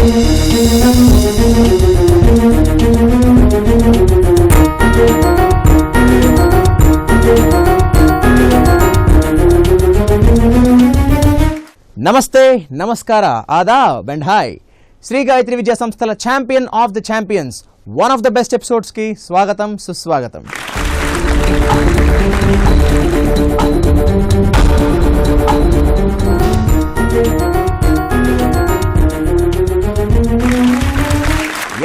నమస్తే, నమస్కార, Aadab and hi. Shri Gayatri Vidya సంస్థల champion of the champions one of the best episodes కి స్వాగతం, సుస్వాగతం.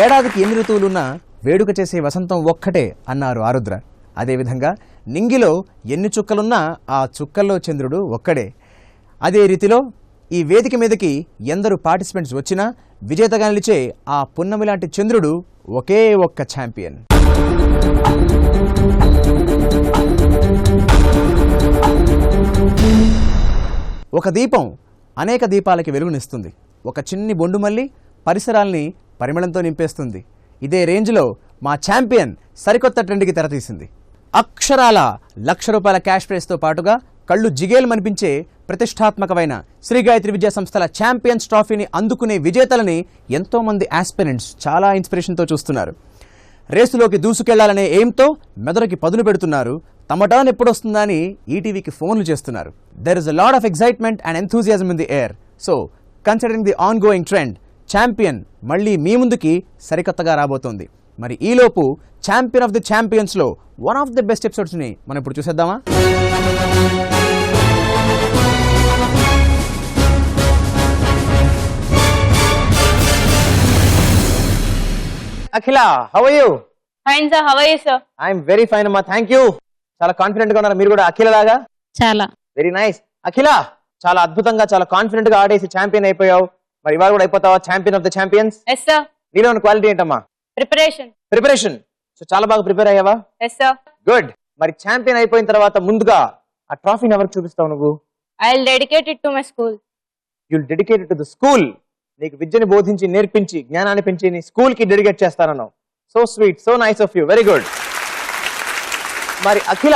ఏడాదికి 8 ఋతువులున్నా వేడుక చేసే వసంతం ఒక్కటే అన్నారు ఆరుద్ర. అదేవిధంగా నింగిలో ఎన్ని చుక్కలున్నా ఆ చుక్కల్లో చంద్రుడు ఒక్కడే. అదే రీతిలో ఈ వేదిక మీదకి ఎందరు పార్టిసిపెంట్స్ వచ్చినా విజేతగా నిలిచే ఆ పున్నమి లాంటి చంద్రుడు ఒకే ఒక్క ఛాంపియన్. ఒక దీపం అనేక దీపాలకి వెలుగునిస్తుంది. ఒక చిన్ని బొండుమల్లి పరిసరాల్ని పరిమళంతో నింపేస్తుంది. ఇదే రేంజ్లో మా ఛాంపియన్ సరికొత్త ట్రెండ్కి తెరతీసింది. అక్షరాల ₹1,00,000 క్యాష్ ప్రైజ్తో పాటుగా కళ్ళు జిగేల్మనిపించే ప్రతిష్టాత్మకమైన శ్రీ గాయత్రి విద్యా సంస్థల ఛాంపియన్స్ ట్రోఫీని అందుకునే విజేతలని ఎంతోమంది ఆస్పిరెంట్స్ చాలా ఇన్స్పిరేషన్తో చూస్తున్నారు. రేసులోకి దూసుకెళ్లాలనే ఎయిమ్తో మెదడుకి పదును పెడుతున్నారు. తమ టర్న్ ఎప్పుడొస్తుందా అని ఈటీవీకి ఫోన్లు చేస్తున్నారు. There is a lot of excitement and enthusiasm in the air. So considering the ongoing trend, champion మళ్ళీ మీ ముందుకి సరికొత్తగా రాబోతోంది. మరి ఈలోపు ఛాంపియన్ ఆఫ్ ది ఛాంపియన్స్లో వన్ ఆఫ్ ది బెస్ట్ ఎపిసోడ్స్ని మనం ఇప్పుడు చూసేద్దామా? Akhila, how are you? Fine sir, how are you sir? I am very fine అమ్మా, థ్యాంక్ యూ. చాలా కాన్ఫిడెంట్ గా ఉన్నారు మీరు కూడా అఖిల లాగా. చాలా వెరీ నైస్. అఖిల, చాలా అద్భుతంగా చాలా కాన్ఫిడెంట్ గా ఆడేసి ఛాంపియన్ అయిపోయావు. మరి ఇవాళ కూడా అయిపోతావా champion of the champions? Yes sir. నీలో ఉన్న క్వాలిటీ ఏంటమ్మా? ప్రిపరేషన్. సో చాలా బాగా ప్రిపేర్ అయ్యావా? Yes sir. గుడ్. మరి ఛాంపియన్ అయిపోయిన తర్వాత ముందుగా ఆ ట్రోఫీని ఎవరికి చూపిస్తావు నువ్వు? I will dedicate it to my school. You will dedicate it to the school. నీకు విద్యని బోధించి నేర్పించి జ్ఞానాన్ని పెంచి నీ స్కూల్ కి డెడికేట్ చేస్తానన్నావు. So sweet, so nice of you, very good. మరి అఖిల,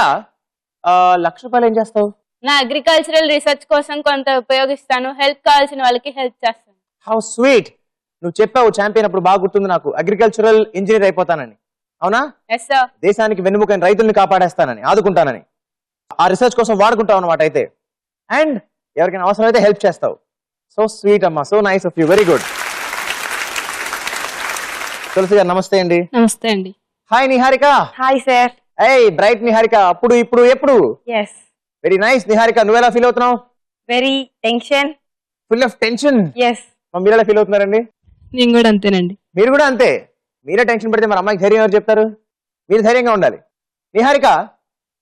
₹1,00,000 ఏం చేస్తావు? నా అగ్రికల్చరల్ రీసెర్చ్ కోసం కొంత ఉపయోగిస్తాను. హెల్ప్ కావాల్సిన వాళ్ళకి హెల్ప్ చేస్తాను. How sweet. నువ్వు చెప్పావు ఛాంపియన్ అప్పుడు, బాగా గుర్తుంది నాకు, అగ్రికల్చరల్ ఇంజనీర్ అయిపోతానని. అవునా? Yes sir. దేశానికి వెన్నుముకైన రైతుల్ని కాపాడేస్తానని, ఆదుకుంటానని, ఆ రీసెర్చ్ కోసం వాడుకుంటావు అన్నమాట అయితే. అండ్ ఎవరికైనా అవసరం అయితే హెల్ప్ చేస్తావు. సో స్వీట్ అమ్మా, so nice of you, very good. Tulasi garu నమస్తే అండి. నమస్తే అండి. హాయ్ నిహారిక. Hi sir. ఏయ్ బ్రైట్ నిహారిక, అప్పుడు ఇప్పుడు ఎప్పుడు? ఎస్. Very nice Niharika. నువ్వెలా ఫీల్ అవుతున్నావు? Very tension. Full of tension. Yes. మీరు ఎలా ఫీల్ అవుతున్నారండి? నేను కూడా అంతేనండి. మీరు కూడా అంతే. మీరే టెన్షన్ పడితే మరి అమ్మాయికి ధైర్యం ఎవరు చెప్తారు? మీరు ధైర్యంగా ఉండాలి. నిహారిక,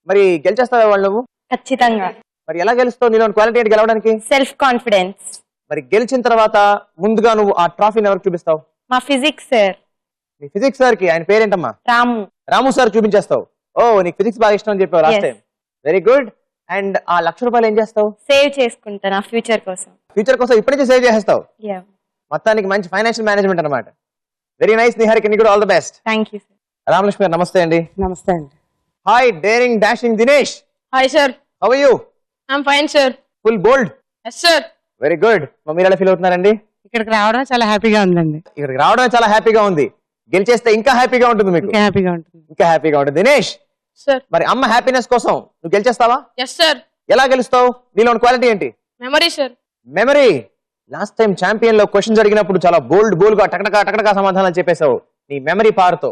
మరి గెలిచేస్తావా వాళ్ళు నువ్వు? ఖచ్చితంగా. మరి ఎలా గెలుస్తావు? నీలో క్వాలిటీ ఏంటి గెలవడానికి? Self confidence. మరి గెలిచిన తర్వాత ముందుగా నువ్వు ఆ ట్రోఫీని ఎవరికి చూపిస్తావు? మా ఫిజిక్స్ సార్. మీ ఫిజిక్స్ సార్ కి, ఆయన పేరేంటమ్మా? రాము. రాము సార్ చూపించేస్తావు. ఓ, నీకు ఫిజిక్స్ బాగా ఇష్టం అని చెప్పావు last time. Very good. And ఆ ₹1,00,000 ఏం చేస్తావు? సేవ్ చేసుకుంటాను ఫ్యూచర్ కోసం. ఫ్యూచర్ కోసం ఇప్పటి నుంచి సేవ్ చేసేస్తావు. మొత్తానికి మంచి ఫైనాన్షియల్ మేనేజ్మెంట్ అన్నమాట. వెరీ నైస్ నిహారిక, నీకు కూడా all the best. Thank you sir. Ramalakshmi garu నమస్తే అండి. నమస్తే అండి. Hi daring dashing Dinesh. Hi sir. How are you? I'm fine sir. Full bold. Yes sir. Very good. మీరు ఎలా ఫీల్ అవుతున్నారండి? ఇక్కడికి రావడం చాలా హ్యాపీగా ఉందండి. ఇక్కడికి రావడం చాలా హ్యాపీగా ఉంది. గెలిచేస్తే ఇంకా హ్యాపీగా ఉంటుంది మీకు. ఇంకా హ్యాపీగా ఉంటుంది. ఇంకా హ్యాపీగా ఉంటుంది. దినేష్ సార్. మరి అమ్మ హ్యాపీనెస్ కోసం నువ్వు గెలిచేస్తావా? Yes sir. ఎలా గెలుస్తావు? నీలో క్వాలిటీ ఏంటి? Memory sir. Memory. Last time champion లో క్వశ్చన్స్ అడిగినప్పుడు చాలా బోల్డ్ గా టకటకా సమాధానాలు చెప్పేశావు నీ మెమరీ పవర్ తో.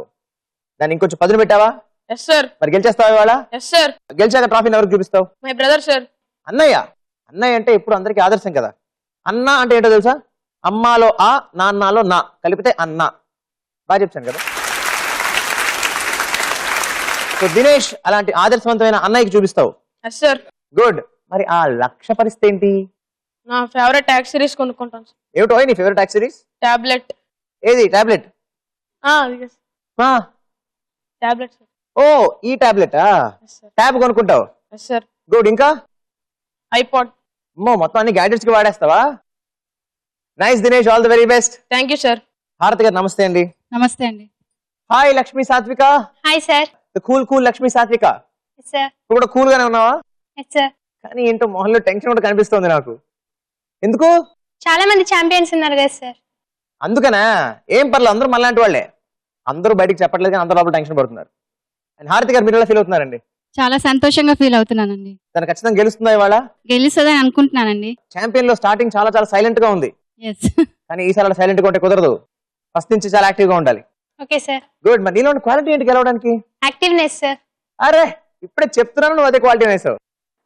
దాన్ని ఇంకొంచెం పదును పెట్టావా? Yes sir. మరి గెలిచేస్తావా ఇవాళ? Yes sir. గెలిచాక ట్రోఫీని ఎవరికి చూపిస్తావు? My brother sir. అన్నయ్య. అన్నయ్య అంటే ఇప్పుడు అందరికీ ఆదర్శం కదా. అన్న అంటే ఏంటో తెలుసా? అమ్మాలో ఆ, నాన్నలో నా కలిపితే అన్న. బాగా చెప్తాను కదా. సో దినేష్, అలాంటి ఆదర్శవంతమైన అన్నయ్యకి చూపిస్తావు. Yes sir. గుడ్. మరి ఆ లక్ష్య పరిస్థితి ఏంటి? నా ఫేవరెట్ ట్యాక్స్ సిరీస్ కొనుక్కుంటాను సార్. ఏమిటో నీ ఫేవరెట్ ట్యాక్స్ సిరీస్? టాబ్లెట్. ఏది టాబ్లెట్? Tablet sir. ఓ, ఈ టాబ్లెట్. ట్యాబ్ కొనుక్కుంటావు. Yes sir. గుడ్. ఇంకా ఐపాడ్. అమ్మో, మొత్తం అన్ని గ్యాడ్జెట్స్ కి వాడేస్తావా? Nice Dinesh, all the very best. Thank you sir. Harathi garu నమస్తే అండి. నమస్తే అండి. హాయ్ లక్ష్మీ సాత్విక. Hi sir. కూల్ లక్ష్మీ సాత్విక. సార్. నువ్వు కూడా కూల్ గానే ఉన్నావా? సార్. కానీ ఏంటో మొహంలో టెన్షన్ కూడా కనిపిస్తుంది నాకు. ఎందుకు? చాలా మంది ఛాంపియన్స్ ఉన్నారు కదా సార్. అందుకనా ఏం పర్లేదు, అందరూ మళ్ళాంటి వాళ్ళే. అందరూ బయటికి చెప్పట్లేదు కానీ అందరూ లోపల టెన్షన్ పడుతున్నారు. అండ్ హారతి గారు మీరు ఎలా ఫీల్ అవుతున్నారండి? చాలా సంతోషంగా ఫీల్ అవుతున్నానండి. తను ఖచ్చితంగా గెలుస్తుందా ఇవాళ? గెలుస్తుందని అనుకుంటున్నానండి. ఛాంపియన్ లో స్టార్టింగ్ చాలా చాలా సైలెంట్ గా ఉంది, ఎస్. కానీ ఈసారి సైలెంట్ గా ఉంటే కుదరదు. ఫస్ట్ నుంచి చాలా యాక్టివ్ గా ఉండాలి. Okay sir. గుడ్. మరి నీలో క్వాలిటీ ఏంటి గెలవడానికి? Activeness sir. అరే ఇప్పుడే చెప్తున్నాను, నువ్వు అదే క్వాలిటీ వేసావు.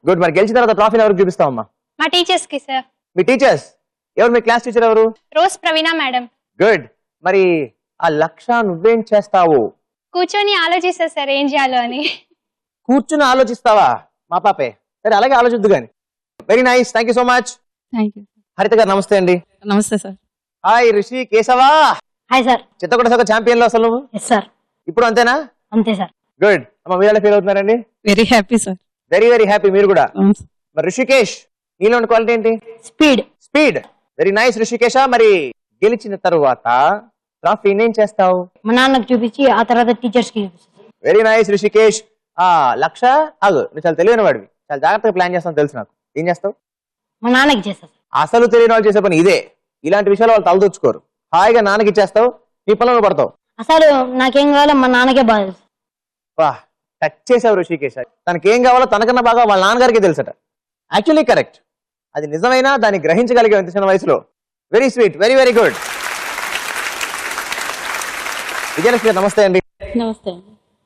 గుడ్. మరి గెలిచిన తర్వాత ట్రాఫీని ఎవరికి చూపిస్తావమ్మా? మా టీచర్స్ కి సార్. మీ టీచర్స్ ఎవరు? మీ క్లాస్ టీచర్ ఎవరు? రోజ్ ప్రవీణ మేడం. గుడ్. మరి ఆ లక్ష నువ్వేం చేస్తావు? కూర్చొని ఆలోచిస్తా సార్ ఏం చేయాలో అని. కూర్చుని ఆలోచిస్తావా? మా పాపే. సరే అలాగే ఆలోచిద్దు గాని. Very nice, thank you so much. Thank you. హరిత గారు నమస్తే అండి. నమస్తే sir. Hi Rishi Keshava. Hi sir. చిత్తకొండ శాఖ ఛాంపియన్ లో అసలు నువ్వు ఎస్ సార్. ఇప్పుడు అంతేనా? అంతే సార్. గుడ్. అమ్మ మీరు ఎలా ఫీల్ అవుతున్నారండి? Very happy sir. Very very happy. మీరు కూడా. మరి రిషికేష్ నీలో ఉన్న క్వాలిటీ ఏంటి? Speed. Speed. Very nice Rishikesh. మరి గెలిచిన తరువాత ట్రాఫీని ఏం చేస్తావు? మా నాన్నకు చూపించి ఆ తర్వాత టీచర్స్ కి చూపిస్తాను. Very nice Rishikesh. ఆ లక్ష ఆగు, నువ్వు చాలా తెలియని వాడివి, చాలా జాగ్రత్తగా ప్లాన్ చేస్తావు తెలుసు నాకు. ఏం చేస్తావు? మా నాన్నకి చేస్తా సార్. అసలు తెలియని వాళ్ళు చేసే పని ఇదే. ఇలాంటి విషయాలు వాళ్ళు తలదూచుకోరు. హాయిగా నాన్నకి ఇచ్చేస్తావు, నీ పనులు పడతావు. అసలు నాకేం కావాలో మా నాన్నకే బాధ తెలుసు. వా టచ్ చేసావు ఋషికేష్. తనకి ఏం కావాలో తనకన్నా బాగా వాళ్ళ నాన్నగారికి తెలుసట. యాక్చువల్లీ కరెక్ట్, అది నిజమైనా దాన్ని గ్రహించగలిగే ఎంత చిన్న వయసులో. Very sweet, very very good. Vijayalakshmi garu నమస్తే అండి. Namaste.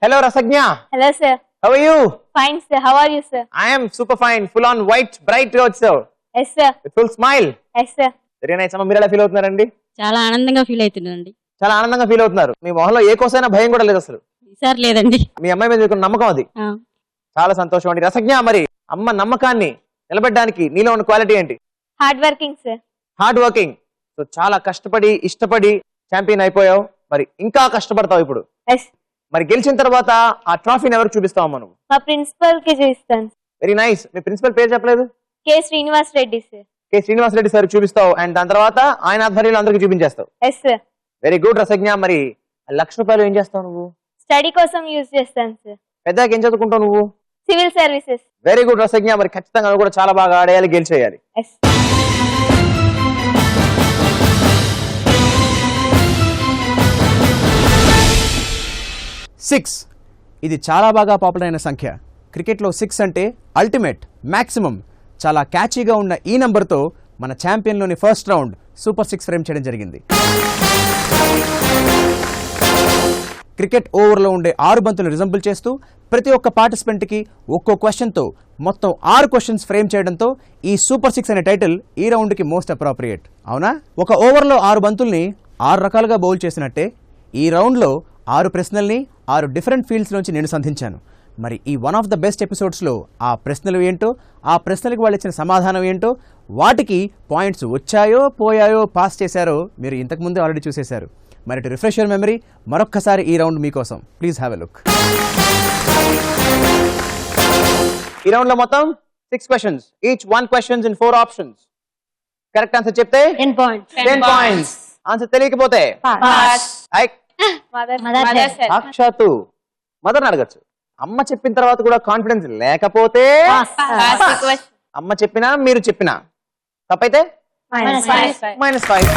Hello Rasagna. Hello sir. How are you? Fine sir. How are you sir? I am super fine. Full on white bright గా వచ్చావు. Yes sir. Full smile. Yes sir. Very nice. అమ్మ మీరు ఎలా ఫీల్ అవుతున్నారండి? చాలా ఆనందంగా ఫీల్ అవుతున్నానండి. చాలా ఆనందంగా ఫీల్ అవుతున్నారు. మీ మొహంలో ఏ కోసైనా భయం కూడా లేదు అసలు. సార్ లేదండి. మీ అమ్మాయి మీద మీకు నమ్మకం అది. చాలా సంతోషం అండి. రసజ్ఞ మరి అమ్మ నమ్మకాన్ని నిలబెట్టడానికి నీలో ఉన్న క్వాలిటీ ఏంటి? Hard working sir. Hard working. So చాలా కష్టపడి ఇష్టపడి ఛాంపియన్ అయిపోయావు. మరి ఇంకా కష్టపడతావు ఇప్పుడు. ఎస్. మరి గెలిచిన తర్వాత ఆ ట్రాఫీని ఎవరికి చూపిస్తావు మనం? మా ప్రిన్సిపల్ కి చూపిస్తాను. Very nice. మీ ప్రిన్సిపల్ పేరు చెప్పలేదు? K Srinivas Reddy sir. K Srinivas Reddy sir చూపిస్తావు. అండ్ దాని తర్వాత ఆయన ఆధ్వర్యంలో అందరికి చూపించేస్తావు. Yes sir. Very good Rasagna. మరి ₹1,00,000 ఏం చేస్తావు నువ్వు? స్టడీ కోసం యూజ్ చేస్తాను సార్. పెద్దగా ఏం చదువుకుంటావు నువ్వు? Civil services. Very good Rasagna. మరి ఖచ్చితంగా నువ్వు కూడా చాలా బాగా ఆడేయాలి, గెలిచేయాలి. ఎస్. 6 ఇది చాలా బాగా పాపులర్ అయిన సంఖ్య. క్రికెట్లో 6 అంటే అల్టిమేట్, మ్యాక్సిమం. చాలా క్యాచీగా ఉన్న ఈ నంబర్తో మన ఛాంపియన్లోని ఫస్ట్ రౌండ్ సూపర్ 6 ఫ్రేమ్ చేయడం జరిగింది. క్రికెట్ ఓవర్లో ఉండే 6 బంతులు రిజంబుల్ చేస్తూ ప్రతి ఒక్క పార్టిసిపెంట్కి ఒక్కో క్వశ్చన్తో మొత్తం 6 క్వశ్చన్స్ ఫ్రేమ్ చేయడంతో ఈ సూపర్ 6 అనే టైటిల్ ఈ రౌండ్కి మోస్ట్ అప్రోప్రియేట్. అవునా? ఒక ఓవర్లో 6 బంతుల్ని 6 రకాలుగా బౌల్ చేసినట్టే ఈ రౌండ్లో 6 ప్రశ్నల్ని 6 డిఫరెంట్ ఫీల్డ్స్ నుంచి నేను సంధించాను. మరి ఈ వన్ ఆఫ్ ద బెస్ట్ ఎపిసోడ్స్లో ఆ ప్రశ్నలు ఏంటో, ఆ ప్రశ్నలకు వాళ్ళు ఇచ్చిన సమాధానం ఏంటో, వాటికి పాయింట్స్ వచ్చాయో పోయాయో పాస్ చేశారో మీరు ఇంతకుముందే ఆల్రెడీ చూసేశారు. మరి టు రిఫ్రెష్ యువర్ మెమరీ మరొక్కసారి ఈ రౌండ్ మీకోసం. Please have a look. ఈ రౌండ్ లో మొత్తం 6 questions. Each 1 questions in 4 options. Correct answer చెప్తే 10 points. 10 points. ఆన్సర్ తెలియకపోతే Pass. Mother Mother mother said. Sir. సాక్షాత్తు మదర్ని అడగచ్చు. అమ్మ చెప్పిన తర్వాత కూడా కాన్ఫిడెన్స్ లేకపోతే Pass. Pass request. అమ్మ చెప్పినా మీరు చెప్పినా తప్పైతే Minus 5. -5.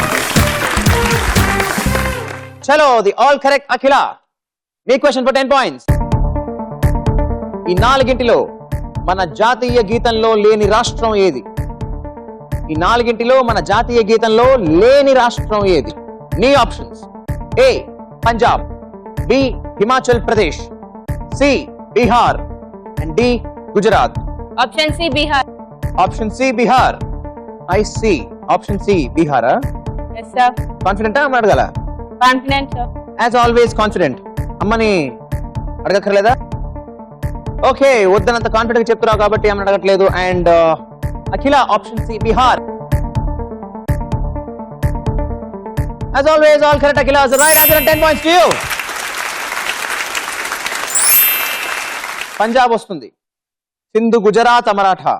చలో the all correct Akhila. Me question for 10 points. ఈ 4గింటిలో మన జాతీయ గీతంలో లేని రాష్ట్రం ఏది? ఈ 4గింటిలో మన జాతీయ గీతంలో లేని రాష్ట్రం ఏది? నీ options: A Punjab, B Himachal Pradesh, C Bihar and D Gujarat. Option C Bihar. Option C Bihar. I see. Option C బీహారా? Yes sir. కాన్ఫిడెంటా అమ్మ అడగాల? Confident sir. As always confident. అమ్మని అడగక్కర్లేదా? ఓకే, వద్దనంత కాన్ఫిడెంట్ చెప్తున్నావు కాబట్టి అమ్మని అడగట్లేదు. And Akhila option C Bihar. As always all correct Akhila. Right answer. 10 points to you. Punjab వస్తుంది, సింధు గుజరాత్ మరాఠా,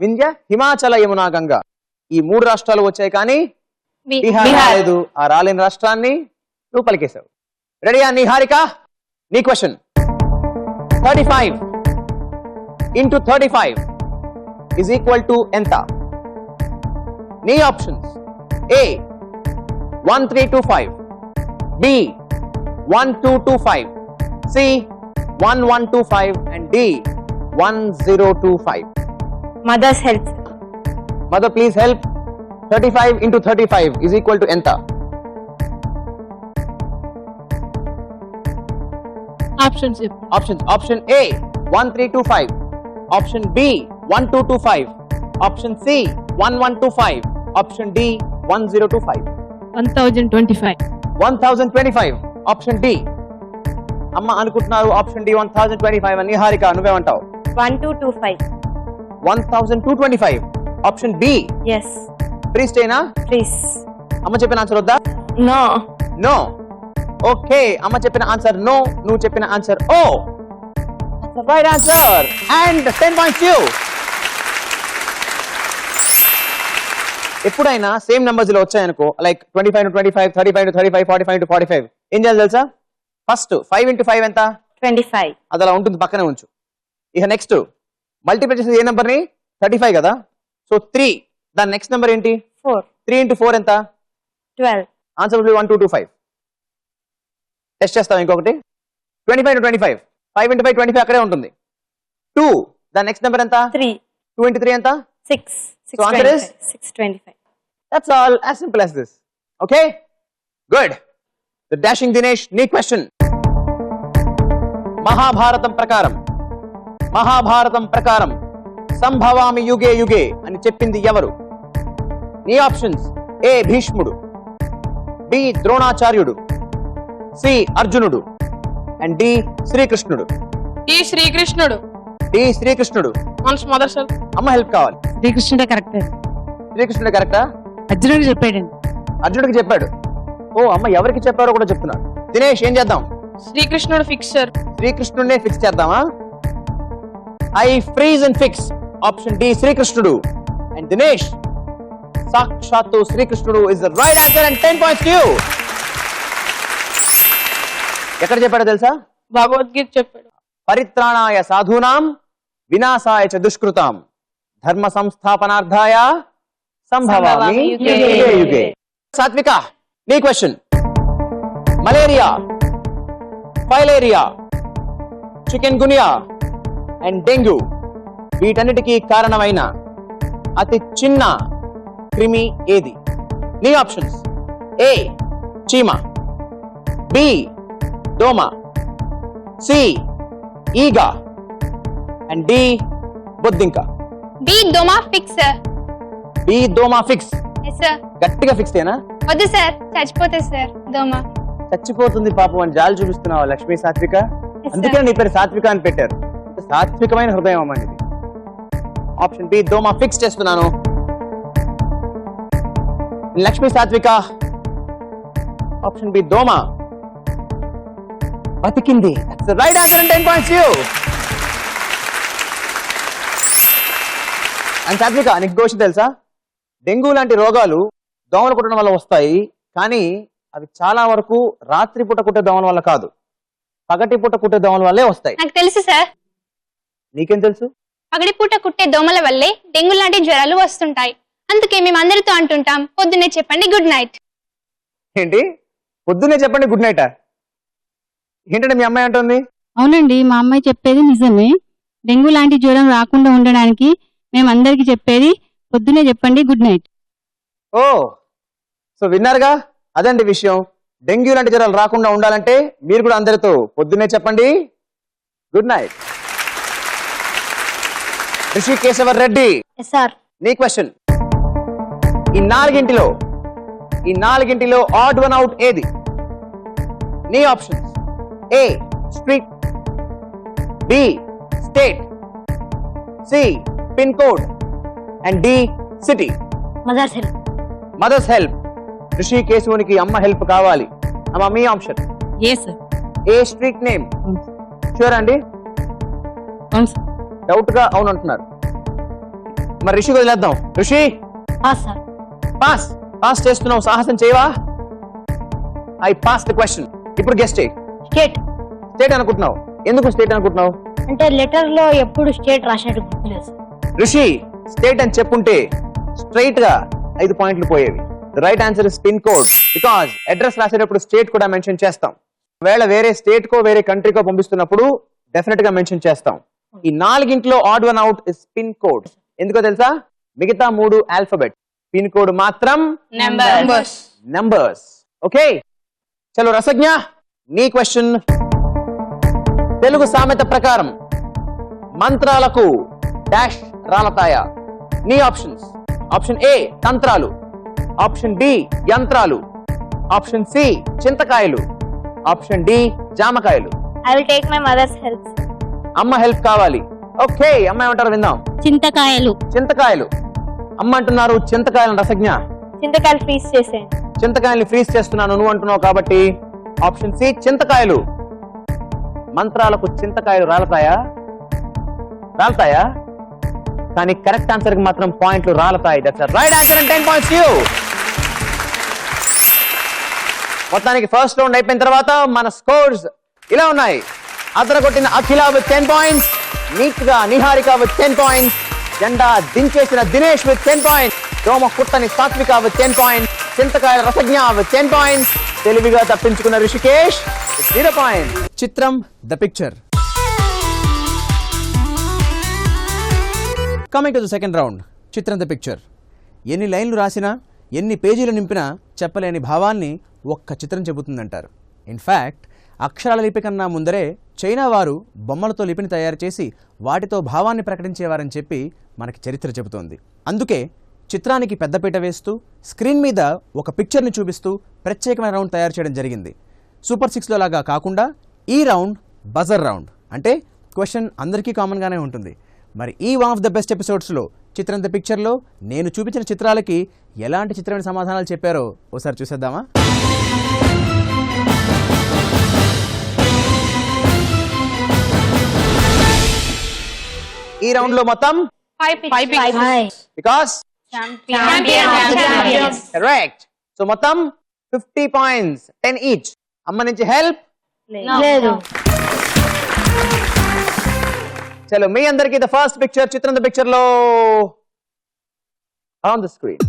వింధ్య హిమాచల యమునా గంగా. ఈ 3 రాష్ట్రాలు వచ్చాయి కానీ బీహార్ రాలేదు. ఆ రాలేని రాష్ట్రాన్ని నువ్వు పలికేశావు. రెడీయా నిహారిక? నీ question 35 into 35 is equal to ఎంత? నీ options: A 1325, B 1225, C 1125 and D 1025. Mothers health. Mother, please help. 35 into 35 is equal to enta. Options Options. Option A 1325, option B 1225, option C 1125, option D 1025. 1025. 1025, option D. అమ్మ అనుకుంటున్నారు option D 1025 అని. హారిక నువ్వేమంటావు? 1225. 1225, option B. Yes. Free స్టేనా? Please. అమ్మ చెప్పిన answer వద్దా? No. No. Okay, అమ్మ చెప్పిన ఆన్సర్ నో, నువ్వు చెప్పిన ఆన్సర్ ఓ. Right answer and 10 points you. ఎప్పుడైనా సేమ్ నంబర్స్ లో వచ్చాయనుకో, లైక్ 25 to 25, 35 to 35, 45 to 45, ఏం చేయాలి తెలుసా? ఫస్ట్ 5 into 5 ఎంత? 25. అది అలా ఉంటుంది, పక్కనే ఉంచు. ఇక నెక్స్ట్ మల్టిప్లై చేసేది ఏ నెంబర్ ని? 35 కదా. సో 3, దాని నెక్స్ట్ నెంబర్ ఏంటి? 4. 3 into 4 ఎంత? 12. ఆన్సర్ 1225. టెస్ట్ చేస్తాం ఇంకొకటి. 25 to 25, 5 into 5 25 అక్కడే ఉంటుంది. 2, దాని నెక్స్ట్ నెంబర్ ఎంత? 3. 2 into 3 ఎంత? 6. So answer is? 625. That's all, as simple as this. Okay, good. The dashing Dinesh, నీ క్వశ్చన్. మహాభారతం ప్రకారం సంభవామి యుగే యుగే అని చెప్పింది ఎవరు? నీ ఆప్షన్స్: ఏ భీష్ముడు, బి ద్రోణాచార్యుడు, సి అర్జునుడు అండ్ డి శ్రీకృష్ణుడు. ఈ శ్రీకృష్ణుడు. డి శ్రీకృష్ణుడు. మనసు మదర్ సార్. అమ్మ హెల్ప్ కావాలి. శ్రీకృష్ణుడే కరెక్ట్. శ్రీకృష్ణుడే కరెక్టా? అర్జునుడికి చెప్పాడండి. అర్జునుడికి చెప్పాడు. ఓ అమ్మ, ఎవరికి చెప్పారో కూడా చెప్తున్నారు. దినేష్ ఏం చేద్దాం? శ్రీకృష్ణుడు ఫిక్స్ సార్. శ్రీకృష్ణుడినే ఫిక్స్ చేద్దామా? I freeze and fix option D శ్రీకృష్ణుడు. అండ్ దినేష్, సాక్షాత్తు శ్రీకృష్ణుడు is the right answer and 10 points to you. ఎక్కడ చెప్పాడో తెలుసా? భగవద్గీత చెప్పాడు. పరిత్రాణాయ సాధూనాం వినాశాయ చ దుష్కృతాం ధర్మ సంస్థాపనార్థాయ సంభవామి యుగే యుగే. సాత్విక, నీ question. Malaria, filaria, chikungunya and dengue వీటన్నిటికీ కారణమైన అతి చిన్న క్రిమి ఏది? నీ ఆప్షన్స్: ఏ చీమ, బి దోమ, సి ఈగ అండ్ డి బొద్దింక. బి దోమా ఫిక్స్ సార్. బి దోమ ఫిక్స్. Yes sir. గట్టిగా ఫిక్స్ అయినా? వద్దు సార్, చచ్చిపోతుంది సార్ దోమ. చచ్చిపోతుంది పాపం అని జాలి చూపిస్తున్నావా లక్ష్మీ సాత్విక? sir. అందుకే నీ పేరు సాత్విక అని పెట్టారు. సాత్వికమైన హృదయం అమ్మ ఇది. ఆప్షన్ బి దోమ ఫిక్స్ చేస్తున్నాను. లక్ష్మీ సాత్విక, ఆప్షన్ బి దోమ బతికింది. Right answer and 10 points to you. And Satvika, నీకు గోషి తెలుసా? డెంగ్యూ లాంటి రోగాలు దోమలు కుట్టడం వల్ల వస్తాయి, కానీ అవి చాలా వరకు రాత్రి పూట కుట్టే దోమల వల్ల కాదు, పగటి పూట కుట్టే దోమల వల్లే వస్తాయి. నాకు తెలుసు సార్. నీకేం తెలుసు? పగటిపూట కుట్టే దోమల వల్లే డెంగ్యూ లాంటి జ్వరాలు వస్తుంటాయి. అందుకే మేము అందరితో అంటుంటాం, పొద్దున్నే చెప్పండి గుడ్ నైట్. ఏంటి పొద్దున్నే చెప్పండి గుడ్ నైటా? ఏంటంటే మీ అమ్మాయి అంటుంది? అవునండి, మా అమ్మాయి చెప్పేది నిజమే. డెంగ్యూ లాంటి జ్వరం రాకుండా ఉండడానికి మేము అందరికి చెప్పేది పొద్దునే చెప్పండి గుడ్ నైట్. ఓ, సో విన్నారుగా, అదండి విషయం. డెంగ్యూ లాంటి జ్వరాలు రాకుండా ఉండాలంటే మీరు కూడా అందరితో పొద్దున్నే చెప్పండి good night. Rishi Keshavar Reddy, yes sir. నీ క్వశ్చన్. ఈ నాలుగింటిలో ఆడ్ వన్ అవుట్ ఏది? నీ options: A street, B state, C pin code and D city. Mothers help. Mothers help. Rishi కేశవునికి అమ్మ హెల్ప్ కావాలి. అమ్మ మీ option? A sir. A street name. Sure అండి? డౌట్ గా అవును అంటున్నారు. మరి ఋషి వదిలేద్దాం. ఋషి సార్. పాస్. పాస్ చేస్తున్నావు, సాహసం చేయవా? I pass the question. ఇప్పుడు గెస్ట్ చేయి. స్టేట్. స్టేట్ అనుకుంటున్నావు? ఎందుకు స్టేట్ అనుకుంటున్నావు? అంటే లెటర్ లో ఎప్పుడు స్టేట్ రాసినట్టు గుర్తులేదు సార్. ఋషి స్టేట్ అని చెప్పుంటే స్ట్రైట్ గా 5 పాయింట్లు పోయేవి. Right answer is pin code because address రాసేటప్పుడు స్టేట్ కూడా మెన్షన్ చేస్తాం. ఒకవేళ వేరే స్టేట్ కో వేరే కంట్రీకో పంపిస్తున్నప్పుడు డెఫినెట్ గా మెన్షన్ చేస్తాం. ఈ 4 add one out is pin code. ఎందుకో తెలుసా? మిగతా 3 ఆల్ఫాబెట్, పిన్ కోడ్ మాత్రం నంబర్స్. ఓకే, చలో రసజ్ఞ, నీ క్వశ్చన్. తెలుగు సామెత ప్రకారం మంత్రాలకు డాష్ రాలతాయా? నీ ఆప్షన్స్: ఆప్షన్ ఏ తంత్రాలు, ఆప్షన్ బి యంత్రాలు, ఆప్షన్ సి చింతకాయలు, ఆప్షన్ డి జామకాయలు. I will take my mother's help. అమ్మ హెల్ప్ కావాలి. ఓకే, అమ్మ ఏమంటారు విందాం. చింతకాయలు. చింతకాయలు అమ్మ అంటున్నారు. చింతకాయలు రసజ్ఞ. చింతకాయలు ఫ్రీజ్ చేసేయండి. చింతకాయల్ని ఫ్రీజ్ చేస్తున్నాను నువ్వు అంటున్నావు కాబట్టి ఆప్షన్ సి చింతకాయలు. మంత్రాలకు చింతకాయలు రాలతాయా? రాలతాయా? కానీ కరెక్ట్ ఆన్సర్ కి మాత్రం పాయింట్లు రాలతాయి. That's right answer and 10 points you. మొత్తానికి ఫస్ట్ రౌండ్ అయిపోయిన తర్వాత మన స్కోర్స్ ఇలా ఉన్నాయి. అదరగొట్టిన అఖిల విత్ 10 points, నీట్ గా నిహారిక విత్ 10 points, జెండా దించేసిన దినేష్ విత్ 10 points, దోమ కుట్టని సాత్విక with 10 points, Chintakayala Rasagna with 10 points, తెలివిగా తప్పించుకున్న రిషికేష్ విత్ 0 points. చిత్రం the picture. Coming to the second round, చిత్రం ద పిక్చర్. ఎన్ని లైన్లు రాసినా, ఎన్ని పేజీలు నింపినా చెప్పలేని భావాన్ని ఒక్క చిత్రం చెబుతుందంటారు. ఇన్ఫ్యాక్ట్ అక్షరాల లిపి కన్నా ముందరే చైనా వారు బొమ్మలతో లిపిని తయారు చేసి వాటితో భావాన్ని ప్రకటించేవారని చెప్పి మనకి చరిత్ర చెబుతోంది. అందుకే చిత్రానికి పెద్దపీట వేస్తూ స్క్రీన్ మీద ఒక పిక్చర్ని చూపిస్తూ ప్రత్యేకమైన రౌండ్ తయారు చేయడం జరిగింది. సూపర్ 6లో లాగా కాకుండా ఈ రౌండ్ బజర్ రౌండ్. అంటే క్వశ్చన్ అందరికీ కామన్గానే ఉంటుంది. మరి ఈ వన్ ఆఫ్ ద బెస్ట్ ఎపిసోడ్స్లో చిత్రం ద పిక్చర్లో నేను చూపించిన చిత్రాలకి ఎలాంటి చిత్రమైన సమాధానాలు చెప్పారో ఒకసారి చూసేద్దామా? ఈ రౌండ్ లో మొత్తం 5 బికాస్ champions. కరెక్ట్. సో మొత్తం 50 points, 10 each. అమ్మ నుంచి హెల్ప్ లేదు. చలో మీ అందరికి ద ఫస్ట్ పిక్చర్, చిత్రం ద పిక్చర్ లో ఆన్ ద స్క్రీన్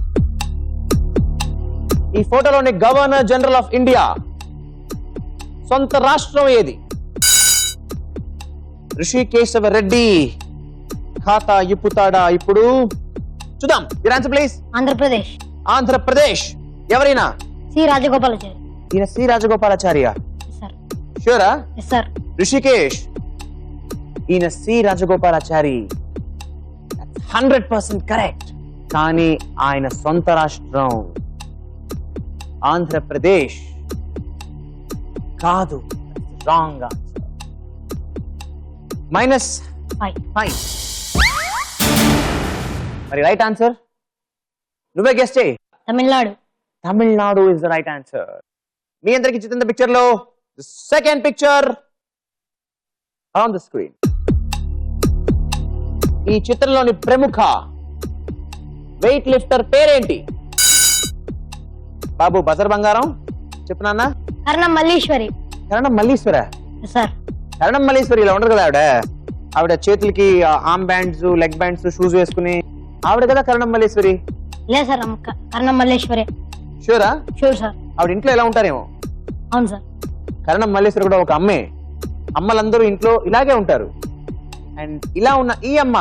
ఈ ఫోటోలోని గవర్నర్ జనరల్ ఆఫ్ ఇండియా సొంత రాష్ట్రం ఏది? ఋషికేశవ రెడ్డి ఖాతా ఇప్పుతాడా ఇప్పుడు? చూద్దాం. Your answer please. Andhra Pradesh. Andhra Pradesh. ఎవరైనా? సి రాజగోపాలాచారి. ఈయన సి రాజగోపాలాచార్య. సార్. షూరా? Yes sir. ఋషికేష్. ఈయన సి రాజగోపాలాచారి. 100% కరెక్ట్. కానీ ఆయన సొంత రాష్ట్రం ఆంధ్రప్రదేశ్ కాదు. Wrong answer. -5. మరి రైట్ ఆన్సర్ నువ్వే గెస్ట్ చేయి. Tamil Nadu. Tamil Nadu is the right answer. మీ అందరికి చిత్రం పిక్చర్ లో second picture on the screen. ఈ చిత్రంలోని ప్రముఖ వెయిట్ లిఫ్టర్ పేరేంటి? బాబు బజర్ బంగారం చెప్పు నాన్న. కరణం మల్లీశ్వరి. కరణం మల్లీశ్వర. Yes sir. కరణం మల్లీశ్వరి ఇలా ఉండరు కదా ఆవిడ చేతులకి arm bands, leg bands, shoes వేసుకుని ఆవిడ కదా కరణం మల్లీశ్వరి. లేదు సార్, కరణం మల్లేశ్వరి. షూరా? Sure sir. ఆవిడ ఇంట్లో ఎలా ఉంటారేమో. అవును సార్. కరణం మల్లేశ్వరి కూడా ఒక అమ్మే. అమ్మలందరూ ఇంట్లో ఇలాగే ఉంటారు. అండ్ ఇలా ఉన్న ఈ అమ్మ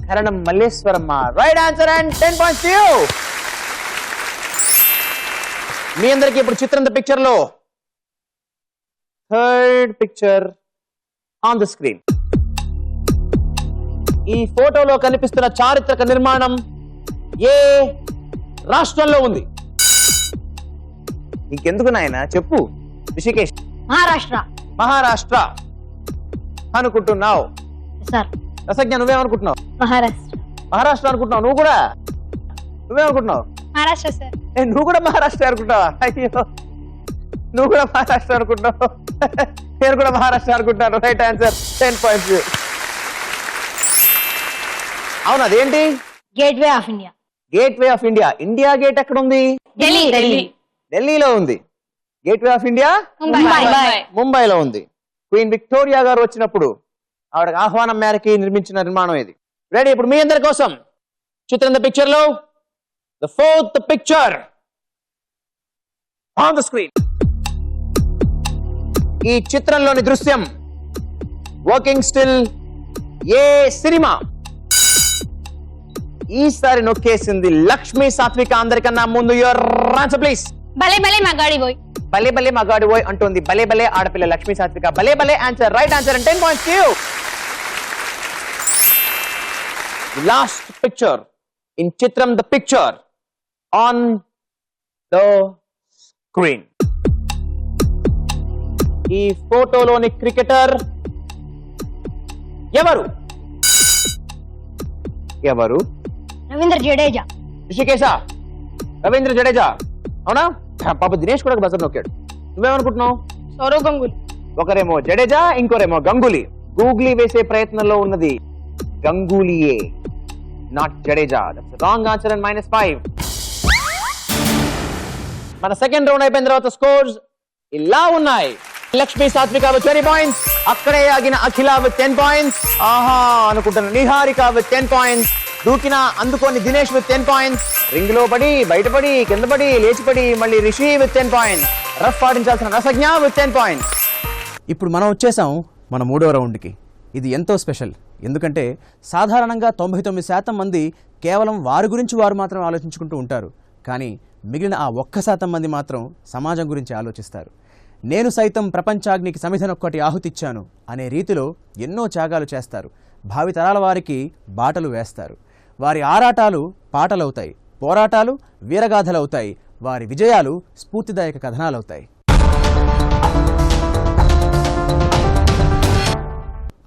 Karanam Malleswaramma. Right answer and 10 points to you. మీ అందరికి ఇప్పుడు చిత్రం పిక్చర్ లో third picture on the screen. ఈ ఫోటోలో కనిపిస్తున్న చారిత్రక నిర్మాణం ఏ రాష్ట్రంలో ఉంది? ఇంకెందుకు నాయన చెప్పు. రిషికేష్. మహారాష్ట్ర. మహారాష్ట్ర అనుకుంటున్నావు. సార్. రసజ్ఞ నువ్వేమనుకుంటున్నావు? మహారాష్ట్ర. మహారాష్ట్ర అనుకుంటున్నావు. నువ్వు కూడా నువ్వేమనుకుంటున్నావు? మహారాష్ట్ర సార్. నువ్వు కూడా మహారాష్ట్ర అనుకుంటావా? అయ్యో, నువ్వు కూడా మహారాష్ట్ర అనుకుంటావు. నేను కూడా మహారాష్ట్ర అనుకుంటాను. Right answer 10 points. అవును, అదేంటి? Gateway of India. Gateway of India. India gate ఎక్కడ ఉంది? ఢిల్లీ. ఢిల్లీలో ఉంది. గేట్వే ఆఫ్ ఇండియా ముంబైలో ఉంది. క్వీన్ విక్టోరియా గారు వచ్చినప్పుడు ఆవిడకి ఆహ్వానం మేరకి నిర్మించిన నిర్మాణం ఇది. రెడీ? ఇప్పుడు మీ అందరి కోసం చిత్రం పిక్చర్ లో The fourth picture on the screen. ఈ చిత్రంలోని దృశ్యం వర్కింగ్ స్టిల్ ఏ సినిమా? ఈసారి నొక్కేసింది లక్ష్మి సాత్విక. అందరికన్నా ముందు యువర్ ఆన్సర్ ప్లీజ్. భలే భలే మగాడి పోయి. భలే భలే మగాడు పోయ్ అంటుంది భలే భలే ఆడపిల్ల లక్ష్మి సాత్విక. భలే భలే answer, right answer and 10 points to you. Last picture in Chitram, the picture on the screen. ఈ ఫోటోలోని క్రికెటర్ ఎవరు? ఎవరు? రవీంద్ర జడేజా. రిషికేశ, రవీంద్ర జడేజా. అవునా? పాప దినేష్ కూడా బజర్ నొక్కాడు. నువ్వేమనుకుంటున్నావు? సౌరవ్ గంగూలీ. ఒకరేమో జడేజా, ఇంకోరేమో గంగూలీ. గూగ్లీ వేసే ప్రయత్నంలో ఉన్నది గంగూలీయే, not Jadeja. That's wrong answer and -5. మన సెకండ్ రౌండ్ అయిపోయిన తర్వాత స్కోర్స్ ఇలా ఉన్నాయి. లక్ష్మి సాత్విక with 20 points, అక్కడే ఆగిన అఖిల with 10 points, ఆహా అనుకుంటున్న నిహారిక with 10 points, దూకిన అందుకొని దినేష్ with 10 points, రింగ్ లో పడి బయటపడి కింద పడి లేచిపడి మళ్ళీ రిషి with 10 points, రఫ్ ఆడించాల్సిన రసజ్ఞ with 10 points. ఇప్పుడు మనం వచ్చేసాం మన మూడో రౌండ్కి. ఇది ఎంతో స్పెషల్. ఎందుకంటే సాధారణంగా 99% మంది కేవలం వారి గురించి వారు మాత్రం ఆలోచించుకుంటూ ఉంటారు. కానీ మిగిలిన ఆ 1% మంది మాత్రం సమాజం గురించి ఆలోచిస్తారు. నేను సైతం ప్రపంచాగ్నికి సమిధనొక్కటి ఆహుతిచ్చాను అనే రీతిలో ఎన్నో త్యాగాలు చేస్తారు. భావితరాల వారికి బాటలు వేస్తారు. వారి ఆరాటాలు పాటలవుతాయి, పోరాటాలు వీరగాథలవుతాయి, వారి విజయాలు స్ఫూర్తిదాయక కథనాలవుతాయి.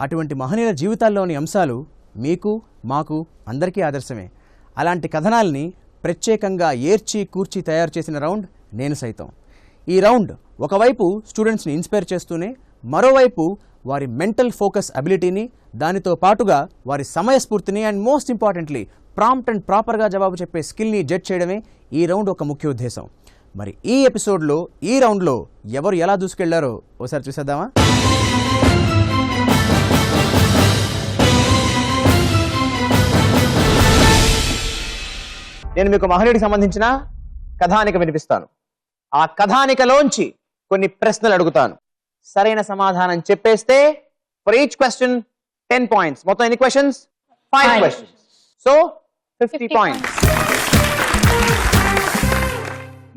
అటువంటి మహనీయుల జీవితాల్లోని అంశాలు మీకు మాకు అందరికీ ఆదర్శమే. అలాంటి కథనాల్ని ప్రత్యేకంగా ఏర్చి కూర్చి తయారు చేసిన రౌండ్ నేను సైతం. ఈ రౌండ్ ఒకవైపు స్టూడెంట్స్ని ఇన్స్పైర్ చేస్తూనే మరోవైపు వారి మెంటల్ ఫోకస్ అబిలిటీని, దానితో పాటుగా వారి సమయస్ఫూర్తిని and most importantly prompt and ప్రాపర్గా జవాబు చెప్పే స్కిల్ని జడ్జ్ చేయడమే ఈ రౌండ్ ఒక ముఖ్య ఉద్దేశం. మరి ఈ ఎపిసోడ్లో ఈ రౌండ్లో ఎవరు ఎలా దూసుకెళ్లారో ఒకసారి చూసేద్దామా? నేను మీకు మహనీయుడికి సంబంధించిన కథానిక వినిపిస్తాను. ఆ కథానికలోంచి కొన్ని ప్రశ్నలు అడుగుతాను. సరైన సమాధానం చెప్పేస్తే ఫర్ ఈచ్ క్వశ్చన్ 10 points. మొత్తం ఎన్ని క్వశ్చన్స్? 5 questions. So 50 points.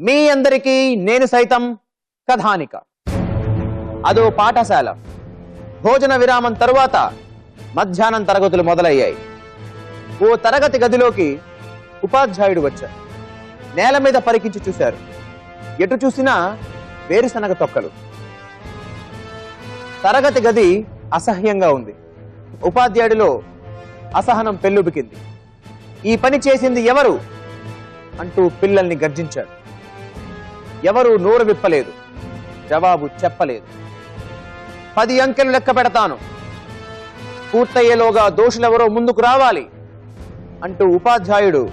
మీ అందరికీ నేను సైతం కథానిక. అదో పాఠశాల. భోజన విరామం తరువాత మధ్యాహ్నం తరగతులు మొదలయ్యాయి. ఓ తరగతి గదిలోకి ఉపాధ్యాయుడు వచ్చారు. నేల మీద పరికించి చూశారు. ఎటు చూసినా వేరుశనగ తొక్కలు. తరగతి గది అసహ్యంగా ఉంది. ఉపాధ్యాయుడిలో అసహనం పెల్లుబికింది. ఈ పని చేసింది ఎవరు అంటూ పిల్లల్ని గర్జించాడు. ఎవరు నోరు విప్పలేదు, జవాబు చెప్పలేదు. 10 అంకెలు లెక్క పెడతాను, పూర్తయ్యేలోగా దోషులెవరో ముందుకు రావాలి అంటూ ఉపాధ్యాయుడు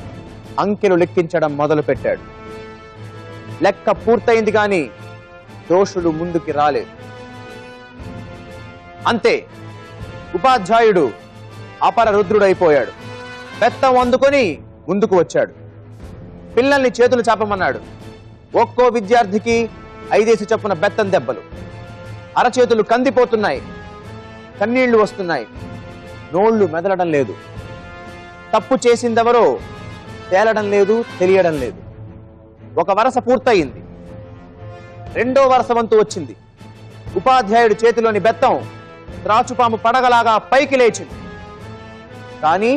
అంకెలు లెక్కించడం మొదలుపెట్టాడు. లెక్క పూర్తయింది కానీ దోషులు ముందుకి రాలేదు. అంతే, ఉపాధ్యాయుడు అపర రుద్రుడైపోయాడు. బెత్తం అందుకొని ముందుకు వచ్చాడు. పిల్లల్ని చేతులు చాపమన్నాడు. ఒక్కో విద్యార్థికి 5 చొప్పున బెత్తం దెబ్బలు. అరచేతులు కందిపోతున్నాయి, కన్నీళ్లు వస్తున్నాయి, నోళ్లు మెదలడం లేదు. తప్పు చేసిందెవరో తేలడం లేదు, తెలియడం లేదు. ఒక వరస పూర్తయింది. రెండో వరస వంతు వచ్చింది. ఉపాధ్యాయుడి చేతిలోని బెత్తం త్రాచుపాము పడగలాగా పైకి లేచింది. కానీ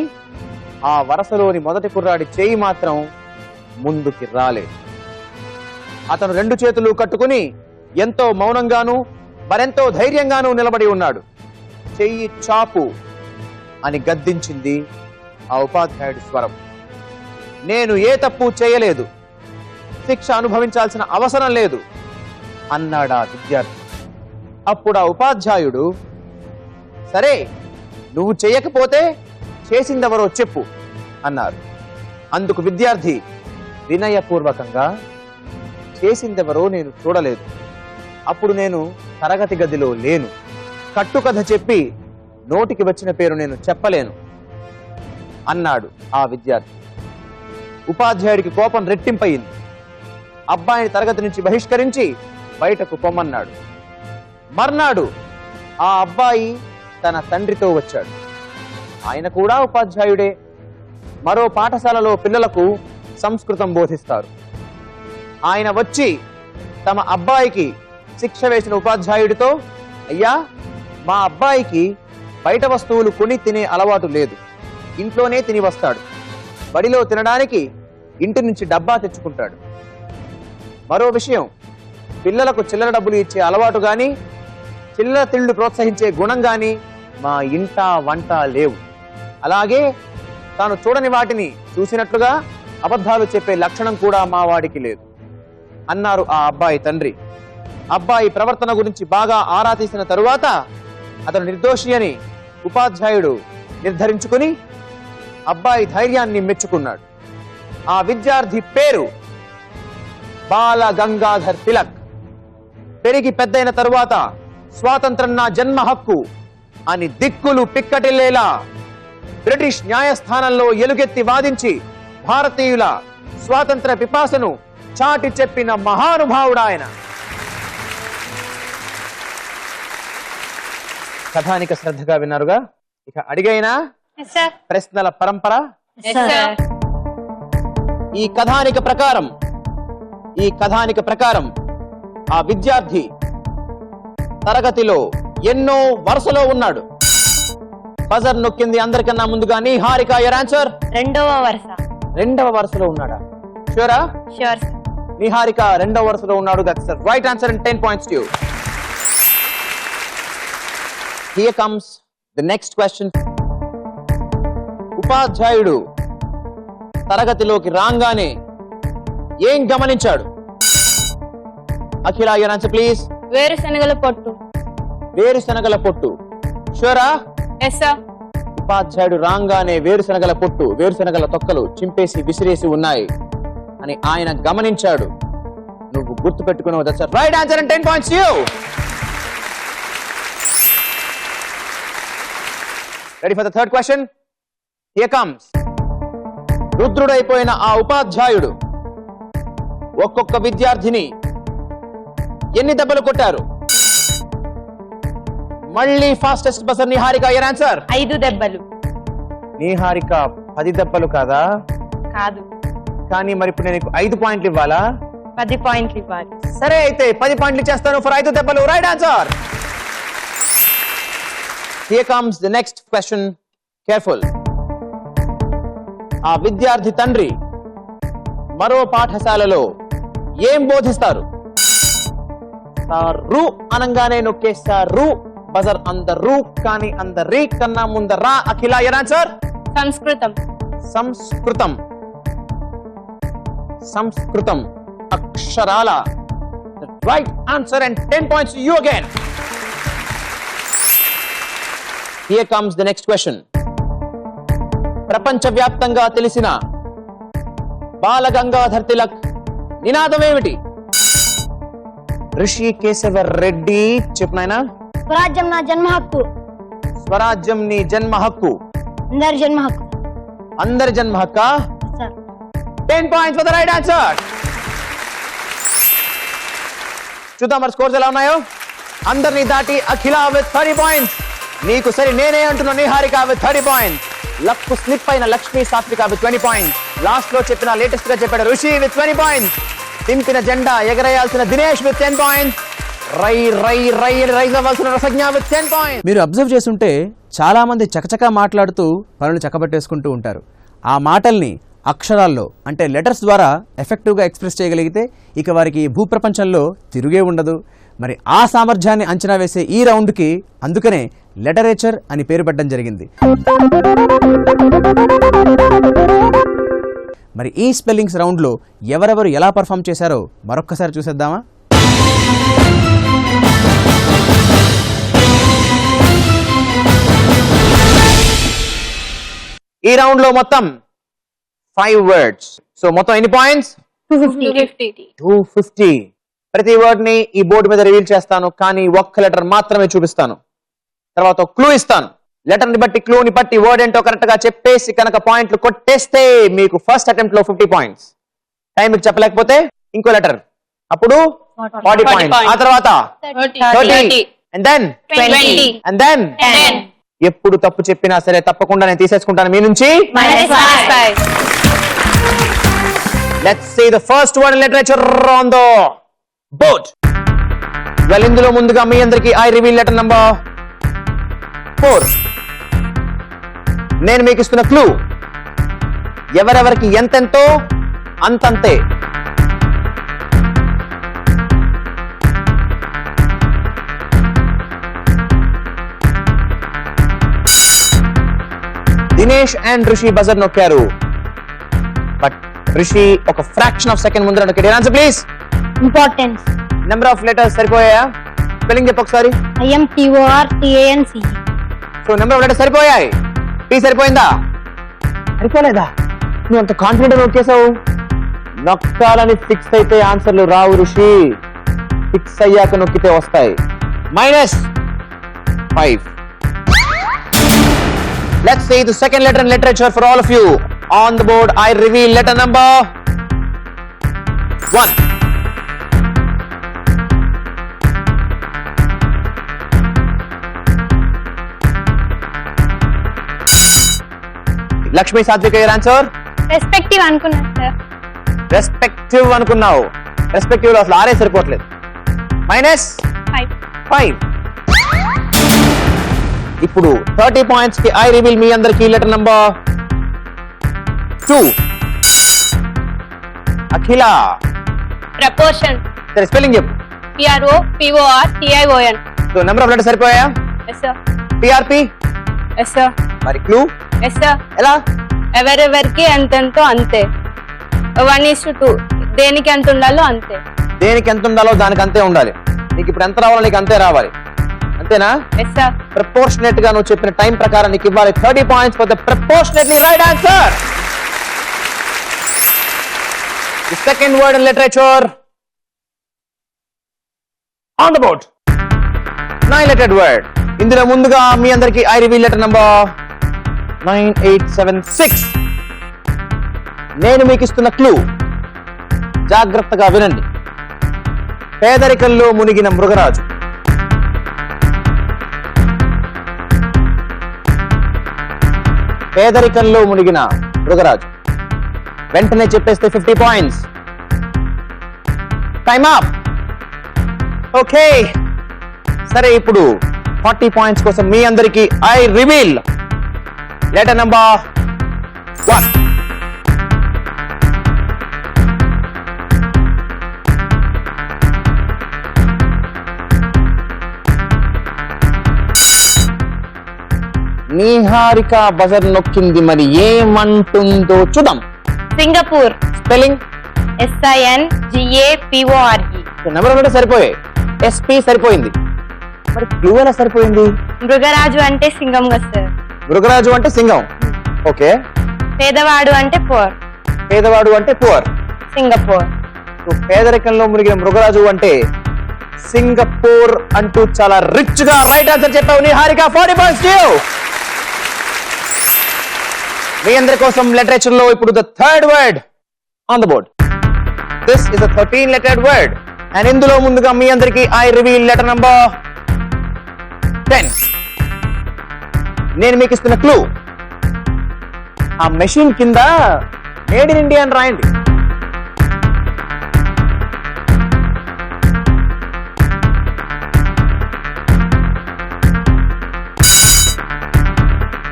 ఆ వరసలోని మొదటి కుర్రాడి చేయి మాత్రం ముందుకి రాలేదు. అతను 2 చేతులు కట్టుకుని ఎంతో మౌనంగానూ మరెంతో ధైర్యంగానూ నిలబడి ఉన్నాడు. చెయ్యి చాపు అని గద్దించింది ఆ ఉపాధ్యాయుడి స్వరం. నేను ఏ తప్పు చేయలేదు, శిక్ష అనుభవించాల్సిన అవసరం లేదు అన్నాడా విద్యార్థి. అప్పుడు ఆ ఉపాధ్యాయుడు, సరే నువ్వు చేయకపోతే చేసిందెవరో చెప్పు అన్నారు. అందుకు విద్యార్థి వినయపూర్వకంగా, చేసిందెవరో నేను చూడలేదు, అప్పుడు నేను తరగతి గదిలో లేను, కట్టుకథ చెప్పి నోటికి వచ్చిన పేరు నేను చెప్పలేను అన్నాడు ఆ విద్యార్థి. ఉపాధ్యాయుడికి కోపం రెట్టింపయింది. అబ్బాయిని తరగతి నుంచి బహిష్కరించి బయటకు పొమ్మన్నాడు. మర్నాడు ఆ అబ్బాయి తన తండ్రితో వచ్చాడు. ఆయన కూడా ఉపాధ్యాయుడే. మరో పాఠశాలలో పిల్లలకు సంస్కృతం బోధిస్తారు. ఆయన వచ్చి తమ అబ్బాయికి శిక్ష వేసిన ఉపాధ్యాయుడితో, అయ్యా, మా అబ్బాయికి బయట వస్తువులు కొని తినే అలవాటు లేదు, ఇంట్లోనే తిని వస్తాడు. బడిలో తినడానికి ఇంటి నుంచి డబ్బా తెచ్చుకుంటాడు. మరో విషయం, పిల్లలకు చిల్లర డబ్బులు ఇచ్చే అలవాటు గాని చిల్లర తిళ్ళు ప్రోత్సహించే గుణం గాని మా ఇంట వంట లేవు. అలాగే తాను చూడని వాటిని చూసినట్లుగా అబద్ధాలు చెప్పే లక్షణం కూడా మా వాడికి లేదు అన్నారు ఆ అబ్బాయి తండ్రి. అబ్బాయి ప్రవర్తన గురించి బాగా ఆరా తీసిన తరువాత అతను నిర్దోషి అని ఉపాధ్యాయుడు నిర్ధారించుకుని అబ్బాయి ధైర్యాన్ని మెచ్చుకున్నాడు. ఆ విద్యార్థి పేరు బాల గంగాధర్ తిలక్. పెరిగి పెద్దయిన తరువాత స్వాతంత్రం నా జన్మ హక్కు అని దిక్కులు పిక్కటిల్లేలా బ్రిటిష్ న్యాయస్థానంలో ఎలుగెత్తి వాదించి భారతీయుల స్వాతంత్ర పిపాసను చాటి చెప్పిన మహానుభావుడు ఆయన. కథానిక శ్రద్ధగా విన్నారుగా. ఇక అడిగైనా ఎస్ సార్. ప్రశ్నల పరంపర. Yes sir. ఈ కథానిక ప్రకారం ఆ విద్యార్థి తరగతిలో ఎన్నో వరుసలో ఉన్నాడు. బజర్ నొక్కింది అందరికన్నా ముందుగా నిహారిక. యువర్ ఆన్సర్ రెండవ వరుసలో ఉన్నాడా? షూరా? Sure sir. నిహారిక రెండవ వరుసలో ఉన్నాడు. That's right answer and 10 points to you. Here comes the next question. ఉపాధ్యాయుడు తరగతిలోకి రాగానే ఏం గమనించాడు? Akhila, your answer please. వేరుశనగల పొట్టు. వేరుశనగల పొట్టు. షూరా? Yes sir. ఉపాధ్యాయుడు రాగానే వేరుశనగల పొట్టు, వేరుశనగల తొక్కలు చింపేసి విసిరేసి ఉన్నాయి అని ఆయన గమనించాడు. నువ్వు గుర్తు పెట్టుకున్నావు. That's right answer and 10 points to you. Ready for the third question? Here comes. రుద్రుడైపోయిన ఆ ఉపాధ్యాయుడు ఒక్కొక్క విద్యార్థిని ఎన్ని దెబ్బలు కొట్టారు? మళ్ళీ fastest buzzer Niharika. Your answer 5 దెబ్బలు. నిహారిక 10 దెబ్బలు కాదా? కాదు, కానీ మరి ఇప్పుడు నేను 5 పాయింట్లు ఇవ్వాలా? 10 పాయింట్లు ఇవ్వాలి. సరే, అయితే 10 పాయింట్లు చేస్తాను ఫర్ 5 దెబ్బలు. Right answer. Here comes the next question. Careful. ఆ విద్యార్థి తండ్రి మరో పాఠశాలలో ఏం బోధిస్తారు? రు అనంగానే నొక్కేస్తారు. బజర్ అందరు, కానీ అందరి కన్నా ముందరా. అఖిల, యువర్ ఆన్సర్? సంస్కృతం. సంస్కృతం అక్షరాల. Right answer and 10 points to you again. Here comes the next question. ప్రపంచవ్యాప్తంగా తెలిసిన బాల గంగాధర్ తిలక్ నినాదం ఏమిటి? ఋషి కేశవ రెడ్డి, చెప్పు నాయనా. స్వరాజ్యం నా జన్మ హక్కు. స్వరాజ్యం నీ జన్మ హక్కు. అందరి జన్మ హక్కు. అందరి జన్మ hakka? Sir. 10 points for the right answer. చూద్దాం మరి స్కోర్స్ ఎలా ఉన్నాయో. అందరినీ దాటి అఖిల విత్ 30 points. నీకు సరి నేనే అంటున్నా Niharika with 30 points. Luck slip అయిన లక్ష్మీ సాత్విక విత్ 20 points. లాస్ట్ లో చెప్పిన లేటెస్ట్ గా చెప్పాడు ఋషి విత్ 20 points. దింపిన జెండా ఎగరేయాల్సిన దినేష్ విత్ 10 points. రైజ్ అవ్వాల్సిన రసజ్ఞ విత్ 10 points. మీరు అబ్జర్వ్ చేస్తుంటే చాలా మంది చకచకా మాట్లాడుతూ పనులు చక్కబెట్టేసుకుంటూ ఉంటారు. ఆ మాటల్ని అక్షరాల్లో అంటే లెటర్స్ ద్వారా ఎఫెక్టివ్గా ఎక్స్ప్రెస్ చేయగలిగితే ఇక వారికి భూప్రపంచంలో తిరుగే ఉండదు. మరి ఆ సామర్థ్యాన్ని అంచనా వేసే ఈ రౌండ్కి అందుకనే లెటరేచర్ అని పేరు పెట్టడం జరిగింది. మరి ఈ స్పెల్లింగ్స్ రౌండ్లో ఎవరెవరు ఎలా పర్ఫామ్ చేశారో మరొక్కసారి చూసేద్దామా? ఈ రౌండ్ లో మొత్తం 5 words. సో మొత్తం ఎన్ని పాయింట్స్? 250. ప్రతి వర్డ్ ని ఈ బోర్డు మీద రివీల్ చేస్తాను, కానీ ఒక్క లెటర్ మాత్రమే చూపిస్తాను. తర్వాత క్లూ ఇస్తాను. లెటర్ ని బట్టి క్లూని బట్టి వర్డ్ ఏంటో కరెక్ట్ గా చెప్పేసి కనుక పాయింట్లు కొట్టేస్తే మీకు ఫస్ట్ అటెంప్ట్ లో 50 పాయింట్స్. టైం మీకు చెప్పలేకపోతే ఇంకో లెటర్, అప్పుడు 40 పాయింట్స్. ఆ తర్వాత 30 and then 20 and then 10. ఎప్పుడు తప్పు చెప్పినా సరే తప్పకుండా నేను తీసేసుకుంటాను మీ నుంచి. -5. Let's see the first word in literature on the board. Well, ఇందులో ముందుగా మీ అందరికి I reveal letter number 4. నేను మీకు ఇస్తున్న క్లూ ఎవరెవరికి ఎంతెంతో అంతంతే. దినేష్ అండ్ రిషి బజర్ నొక్కారు, బట్ రిషి ఒక ఫ్రాక్షన్ ఆఫ్ సెకండ్ ముందర నొక్కాడు. Answer please. Importance. Number of letters సరిపోయాయా? స్పెల్లింగ్ చెప్పు ఒకసారి. IMTORTANC. So number of letters సరిపోయాయి. టీ సరిపోయిందా? సరిపోలేదా? నువ్వు అంత కాన్ఫిడెంట్ నొక్కేసావు. నొక్కాలని ఫిక్స్ అయితే ఆన్సర్లు రావు ఋషి, ఫిక్స్ అయ్యాక నొక్కితే వస్తాయి. -5. Let's see the second letter in literature for all of you. On the board, I reveal letter number 1. Lakshmi Sadhvika, your answer? Respective అనుకున్నా సార్. రెస్పెక్టివ్ అనుకున్నావు. రెస్పెక్టివ్ లో అసలు ఆరే సరిపోవట్లేదు. -5. ఇప్పుడు 30 పాయింట్స్ కి ఐ రివీల్ మీ అందరికి లెటర్ నంబర్ 2. అఖిల, ప్రపోర్షన్. సరే స్పెల్లింగ్ చెప్పు. PROPORTION. So number of letters సరిపోయా? Yes sir. TRP. Yes sir. మరి క్లూ ఎస్ సార్. ఎలా? ఎవరెవరికి ఎంతెంతో అంతే. 1:2. దేనికి ఎంత ఉండాలో అంతే. దేనికి ఎంత ఉండాలో దానికి అంతే ఉండాలి. నీకు ఇప్పుడు ఎంత రావాలో నీకు అంతే రావాలి. అంతేనా? Yes sir. ప్రపోర్షనేట్ గా నువ్వు చెప్పిన టైం ప్రకారం నీకు ఇవ్వాలి 30 points for the proportionately right answer. The second word in literature on the board. 9-lettered word. ఇందులో ముందుగా మీ అందరికి ఐ రివీల్ లెటర్ నంబర్ 9876. నేను మీకు ఇస్తున్న క్లూ జాగ్రత్తగా వినండి. పేదరికంలో మునిగిన మృగరాజు. పేదరికంలో మునిగిన మృగరాజు. వెంటనే చెప్పేస్తే 50 పాయింట్స్. Time up. ఓకే, సరే ఇప్పుడు 40 పాయింట్స్ కోసం మీ అందరికి I reveal letter number 1. Niharika buzzer నొక్కింది, మరి ఏమంటుందో చూద్దాం. సింగపూర్. Spelling SINGAPORE. నెంబర్ ఒకటి సరిపోయాయి. SP సరిపోయింది. మరి క్లూ ఎలా సరిపోయింది? మృగరాజు అంటే సింగం కదా సార్. మృగరాజు అంటే సింగం. ఓకే. పేదవాడు అంటే పోర్. పేదవాడు అంటే పువర్. సింగపూర్. పేదరికంలో మునిగిన మృగరాజు అంటే సింగపూర్ అంటూ చాలా రిచ్ గా రైట్ ఆన్సర్ చెప్పావు నిహారిక. 40 points to you. మీ అందరి కోసం లిటరేచర్ లో ఇప్పుడు the third word on the board. This is a 13-lettered word and ఇందులో ముందుగా మీ అందరికి ఐ రివీల్ లెటర్ నంబర్ 10. నేను మీకు ఇస్తున్న క్లూ ఆ మెషిన్ కింద మేడ్ ఇన్ ఇండియా అని రాయండి.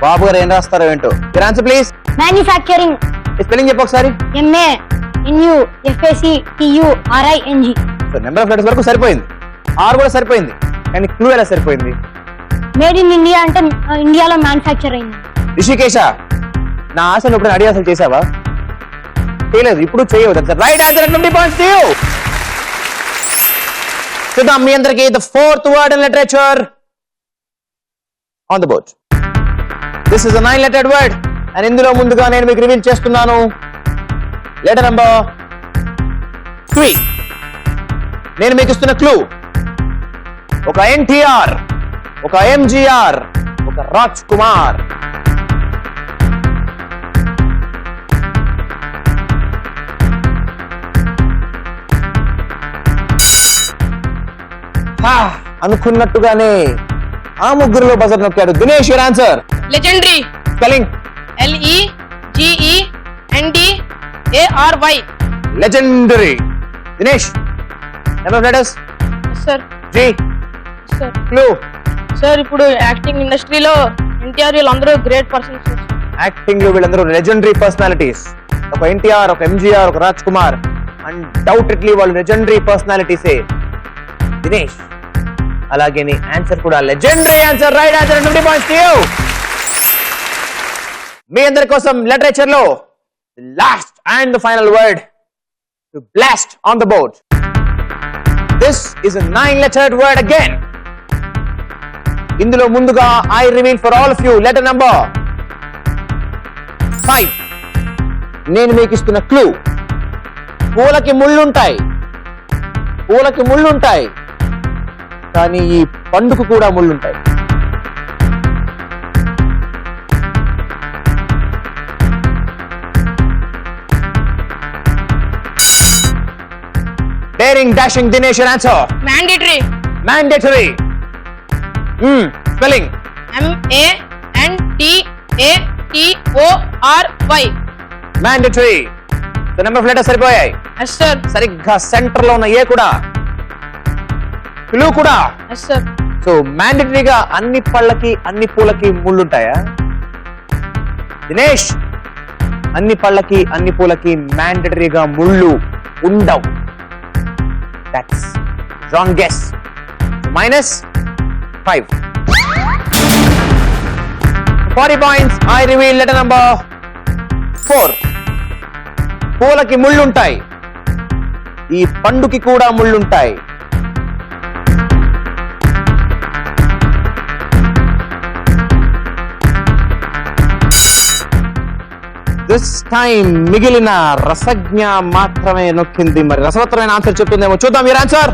బాబు గారు ఏం రాస్తారో ఏంటో. your answer please. Manufacturing. Spelling చెప్పు ఒకసారి. MANUFACTURING. So number of letters వరకు సరిపోయింది. ఆర్ కూడా సరిపోయింది, కానీ క్లూ ఎలా సరిపోయింది? మేడ్ ఇన్ ఇండియా అంటే ఇండియాలో మ్యానుఫ్యాక్చర్ అయింది. రిషికేశ, నా ఆశను ఇప్పుడు అడిగి అసలు చేసావా? చేయలేదు, ఇప్పుడు చేయవు. Right answer. 50 points to you. చూద్దాం మీ అందరికి the fourth word in literature on the board. This is a 9-lettered word and ఇందులో ముందుగా నేను మీకు రివీల్ చేస్తున్నాను లెటర్ నంబర్ 3. నేను మీకు ఇస్తున్న క్లూ ఒక NTR, ఒక MGR, ఒక రాజ్ కుమార్. అనుకున్నట్టుగానే ఆ ముగ్గురులో బజర్ నొక్కాడు Dinesh. Your answer legendary. Spelling LEGENDARY. Legendary. Dinesh number letters. Sir ji. Sir clue. Sir ఇప్పుడు యాక్టింగ్ ఇండస్ట్రీలో ఎన్టీఆర్ వీళ్ళందరూ గ్రేట్ పర్సన్స్. యాక్టింగ్ లో వీళ్ళందరూ లెజెండరీ పర్సనాలిటీస్. ఒక ఎన్టీఆర్, ఒక ఎంజీఆర్, ఒక రాజ్ కుమార్. అన్డౌటెడ్లీ వాళ్ళు లెజెండరీ పర్సనాలిటీసే. దినేష్ అలాగే నీ ఆన్సర్ కూడా legendary answer. Right answer. 50 points to you. మీ అందరి కోసం లిటరేచర్ లో last and the final word to blast on the board. This is a 9-lettered word again. ఇందులో ముందుగా I reveal for all of you letter number 5. నేను మీకు ఇస్తున్న clue. పూలకి ముళ్ళుంటాయి, పూలకి ముళ్ళుంటాయి, కానీ ఈ పండుకు కూడా ముళ్ళుంటాయి. Daring dashing Dinesh answer. Mandatory. Mandatory. Spelling MANDATORY. Mandatory. Number of letters సరిపోయాయి. Yes sir. సరిగ్గా సెంటర్ లో ఉన్న ఏ కూడా, క్లూ కూడా. Yes sir. సో మ్యాండేటరీగా అన్ని పళ్ళకి అన్ని పూలకి ముళ్ళుంటాయా? దినేష్, అన్ని పళ్ళకి అన్ని పూలకి మ్యాండేటరీగా ముళ్ళు ఉండవు. That's wrong guess. -5. 40 points. I reveal letter number 4. పూలకి ముళ్ళుంటాయి, ఈ పండుకి కూడా ముళ్ళుంటాయి. దిస్ టైం మిగిలిన రసజ్ఞ మాత్రమే నొక్కింది. మరి రసవత్తరమైన ఆన్సర్ చెప్తుందేమో చూద్దాం. మీరు ఆన్సర్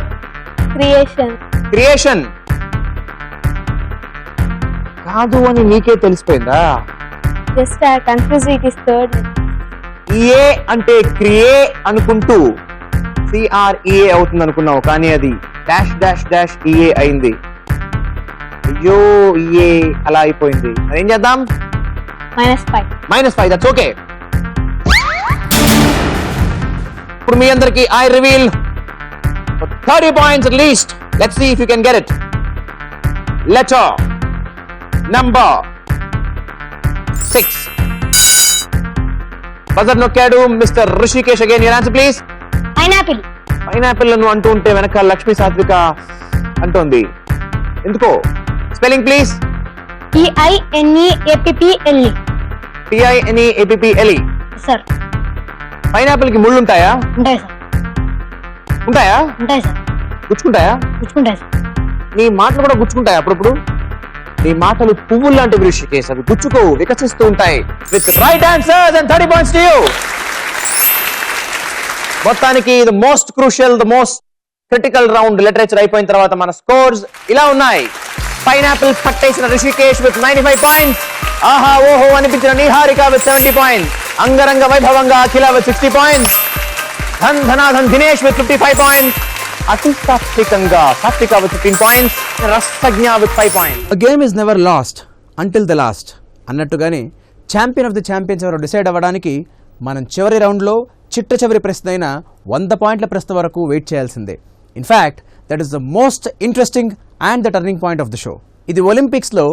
క్రియేషన్. క్రియేషన్ కాదు అని నీకే తెలిసిపోయిందా? Just confuse. It is third. A అంటే క్రియే అనుకుంటూ CREA అవుతుంది అనుకున్నావు, కానీ అది డాష్ అయింది. అయ్యో ఏ అలా అయిపోయింది. మరి ఏం చేద్దాం? -5. -5. That's okay. ఇప్పుడు మీ అందరికి I reveal 30 points at least. Let's see if you can get it. Letter number 6. Buzzer నొక్కాడు mister Rishikesh. Again your answer please. Pineapple. Pineapple ను అంటూ ఉంటే వెనక లక్ష్మీ సాత్విక అంటోంది ఎందుకో. Spelling please. TINEAPPLE. TINEAPPLE. Sir. Pineapple కి ముళ్ళు ఉంటాయా? ఉంటాయి సార్. ఉంటాయా? ఉంటాయి సార్. గుచ్చుకుంటాయా? గుచ్చుకుంటాయి సార్. నీ మాటలు కూడా గుచ్చుకుంటాయి అప్పుడప్పుడు. నీ మాటలు పువ్వులు లాంటివి ఋషికేష్, అవి గుచ్చుకో వికసిస్తూ ఉంటాయి. With right answers and 30 points to you. మొత్తానికి the most crucial, the most critical round literature అయిపోయిన తర్వాత మన స్కోర్స్ ఇలా ఉన్నాయి. పైనాపిల్ పట్టేసిన ఋషికేష్ విత్ 95 పాయింట్స్. ఆహా ఓహో అనిపించిన నిహారిక విత్ 70 పాయింట్స్. అంగరంగ వైభవంగా అఖిల విత్ 60 పాయింట్స్. ధన్ ధనాధన్ దినేష్ విత్ 55 పాయింట్స్. అతి సాత్వికంగా Satvika with 15 points. Rasagna with 5 points. A game is never lost until the last అన్నట్టుగానే ఛాంపియన్ ఆఫ్ ది ఛాంపియన్స్ ఎవరో డిసైడ్ అవ్వడానికి మనం చివరి రౌండ్లో చిట్ట చివరి ప్రశ్న అయిన 100 పాయింట్ల ప్రశ్న వరకు వెయిట్ చేయాల్సిందే. In fact that is the most interesting and the turning point of the show. ఇది ఒలింపిక్స్లో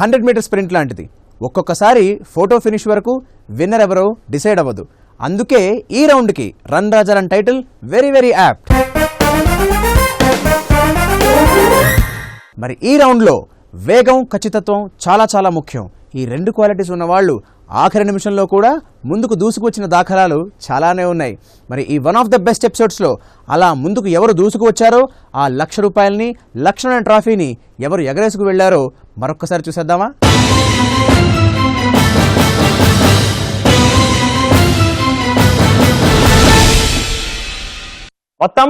100 మీటర్ స్ప్రింట్ లాంటిది. ఒక్కొక్కసారి ఫోటో ఫినిష్ వరకు విన్నర్ ఎవరో డిసైడ్ అవ్వదు. అందుకే ఈ రౌండ్కి run Raja run title very very apt. మరి ఈ రౌండ్లో వేగం, ఖచ్చితత్వం చాలా చాలా ముఖ్యం. ఈ రెండు క్వాలిటీస్ ఉన్న వాళ్ళు ఆఖరి నిమిషంలో కూడా ముందుకు దూసుకువచ్చిన దాఖలాలు చాలానే ఉన్నాయి. మరి ఈ వన్ ఆఫ్ ద బెస్ట్ ఎపిసోడ్స్లో అలా ముందుకు ఎవరు దూసుకు వచ్చారో, ఆ ₹1,00,000 లక్షణ ట్రాఫీని ఎవరు ఎగరేసుకు వెళ్లారో మరొక్కసారి చూసేద్దామా? మొత్తం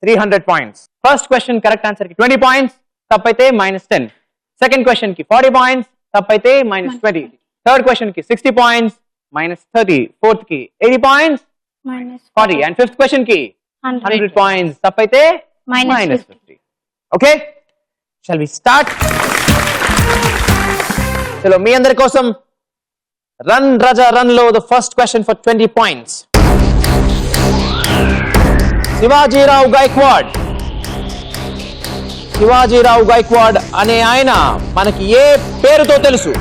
300 points. First question correct answer కి 20 పాయింట్స్, తప్పైతే -10. సెకండ్ క్వశ్చన్ కి 40 పాయింట్స్, తప్పైతే -20. థర్డ్ క్వశ్చన్ కి 60 పాయింట్స్, -30. ఫోర్త్ కి 80 పాయింట్స్, 40. అండ్ ఫిఫ్త్ క్వశ్చన్ కి 100 పాయింట్స్, తప్పైతే -50. Okay, shall we start? చలో మీ అందరి కోసం రన్ రాజా రన్ లో the first question for 20 points. Shivajirao Gaikwad అనే ఆయన మనకి ఏ పేరుతో తెలుసు?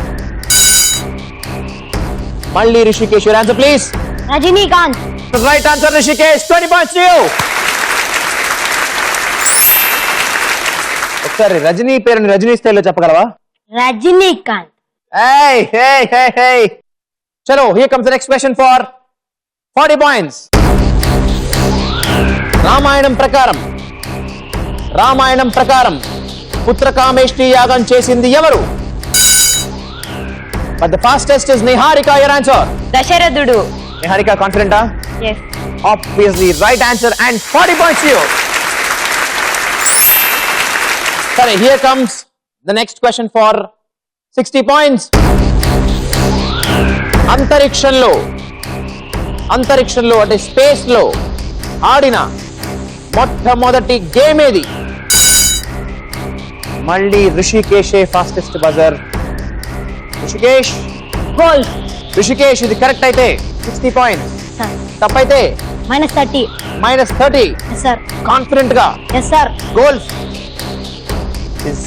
మళ్ళీ Rishikesh, your answer please. Rajinikanth. Right answer Rishikesh. 20 points to you. ఒకసారి రజనీ పేరుని రజనీ స్టైల్లో చెప్పగలవా? Rajinikanth. Hey. Chalo, here comes the next question for 40 points. Ramayanam ప్రకారం పుత్రకామేష్టి యాగం చేసింది ఎవరు? But the fastest is Niharika. Your answer? దశరథుడు. Niharika, confident? Yes. Obviously, right answer and 40 points to you. Sorry, here comes the next question for 60 points. అంతరిక్షంలో అంటే space లో ఆడిన మొట్టమొదటి గేమ్ ఏది? మళ్ళీ రిషికేషే fastest buzzer. Rishikesh. Golf. Rishikesh ఇది కరెక్ట్ అయితే 60 పాయింట్స్, తప్పైతే -30. -30. Yes sir. కాన్ఫిడెంట్ గా yes sir. Golf is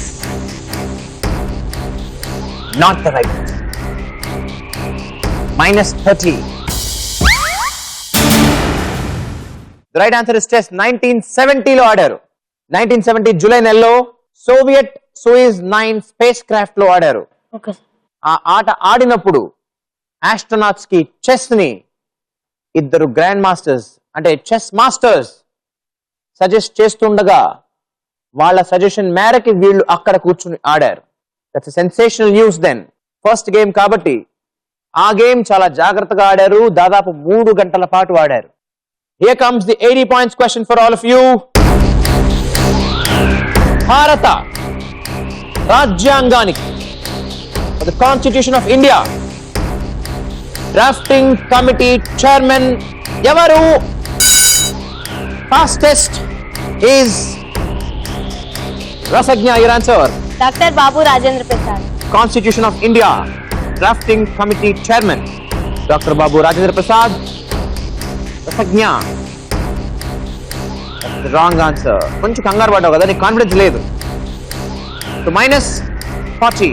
not the right answer. -30. The right answer is chess. 1970 లో ఆడారు. 1970 జూలై నెలలో సోవియట్ సోయిజ్ 9 స్పేస్ క్రాఫ్ట్ లో ఆడారు. Okay sir. ఆ ఆట ఆడినప్పుడు ఆస్ట్రోనాట్స్ కి చెస్ ని ఇద్దరు గ్రాండ్ మాస్టర్స్ అంటే చెస్ మాస్టర్స్ సజెస్ట్ చేస్తుండగా వాళ్ళ సజెషన్ మేరకి వీళ్ళు అక్కడ కూర్చుని ఆడారు. That's sensational news then. First game కాబట్టి ఆ గేమ్ చాలా జాగ్రత్తగా ఆడారు. దాదాపు 3 గంటల పాటు ఆడారు. Here comes the 80 points question for all of you. భారత రాజ్యాంగానికి the constitution of India drafting committee chairman ఎవరు? Fastest is Rasagna. Your answer? Doctor Babu Rajendra Prasad. Constitution of India Drafting Committee Chairman Dr. Babu Rajendra Prasad. Rasagna. That's the wrong answer. కొంచెం కంగారు పడ్డావు కదా, నీకు confidence లేదు. So -40.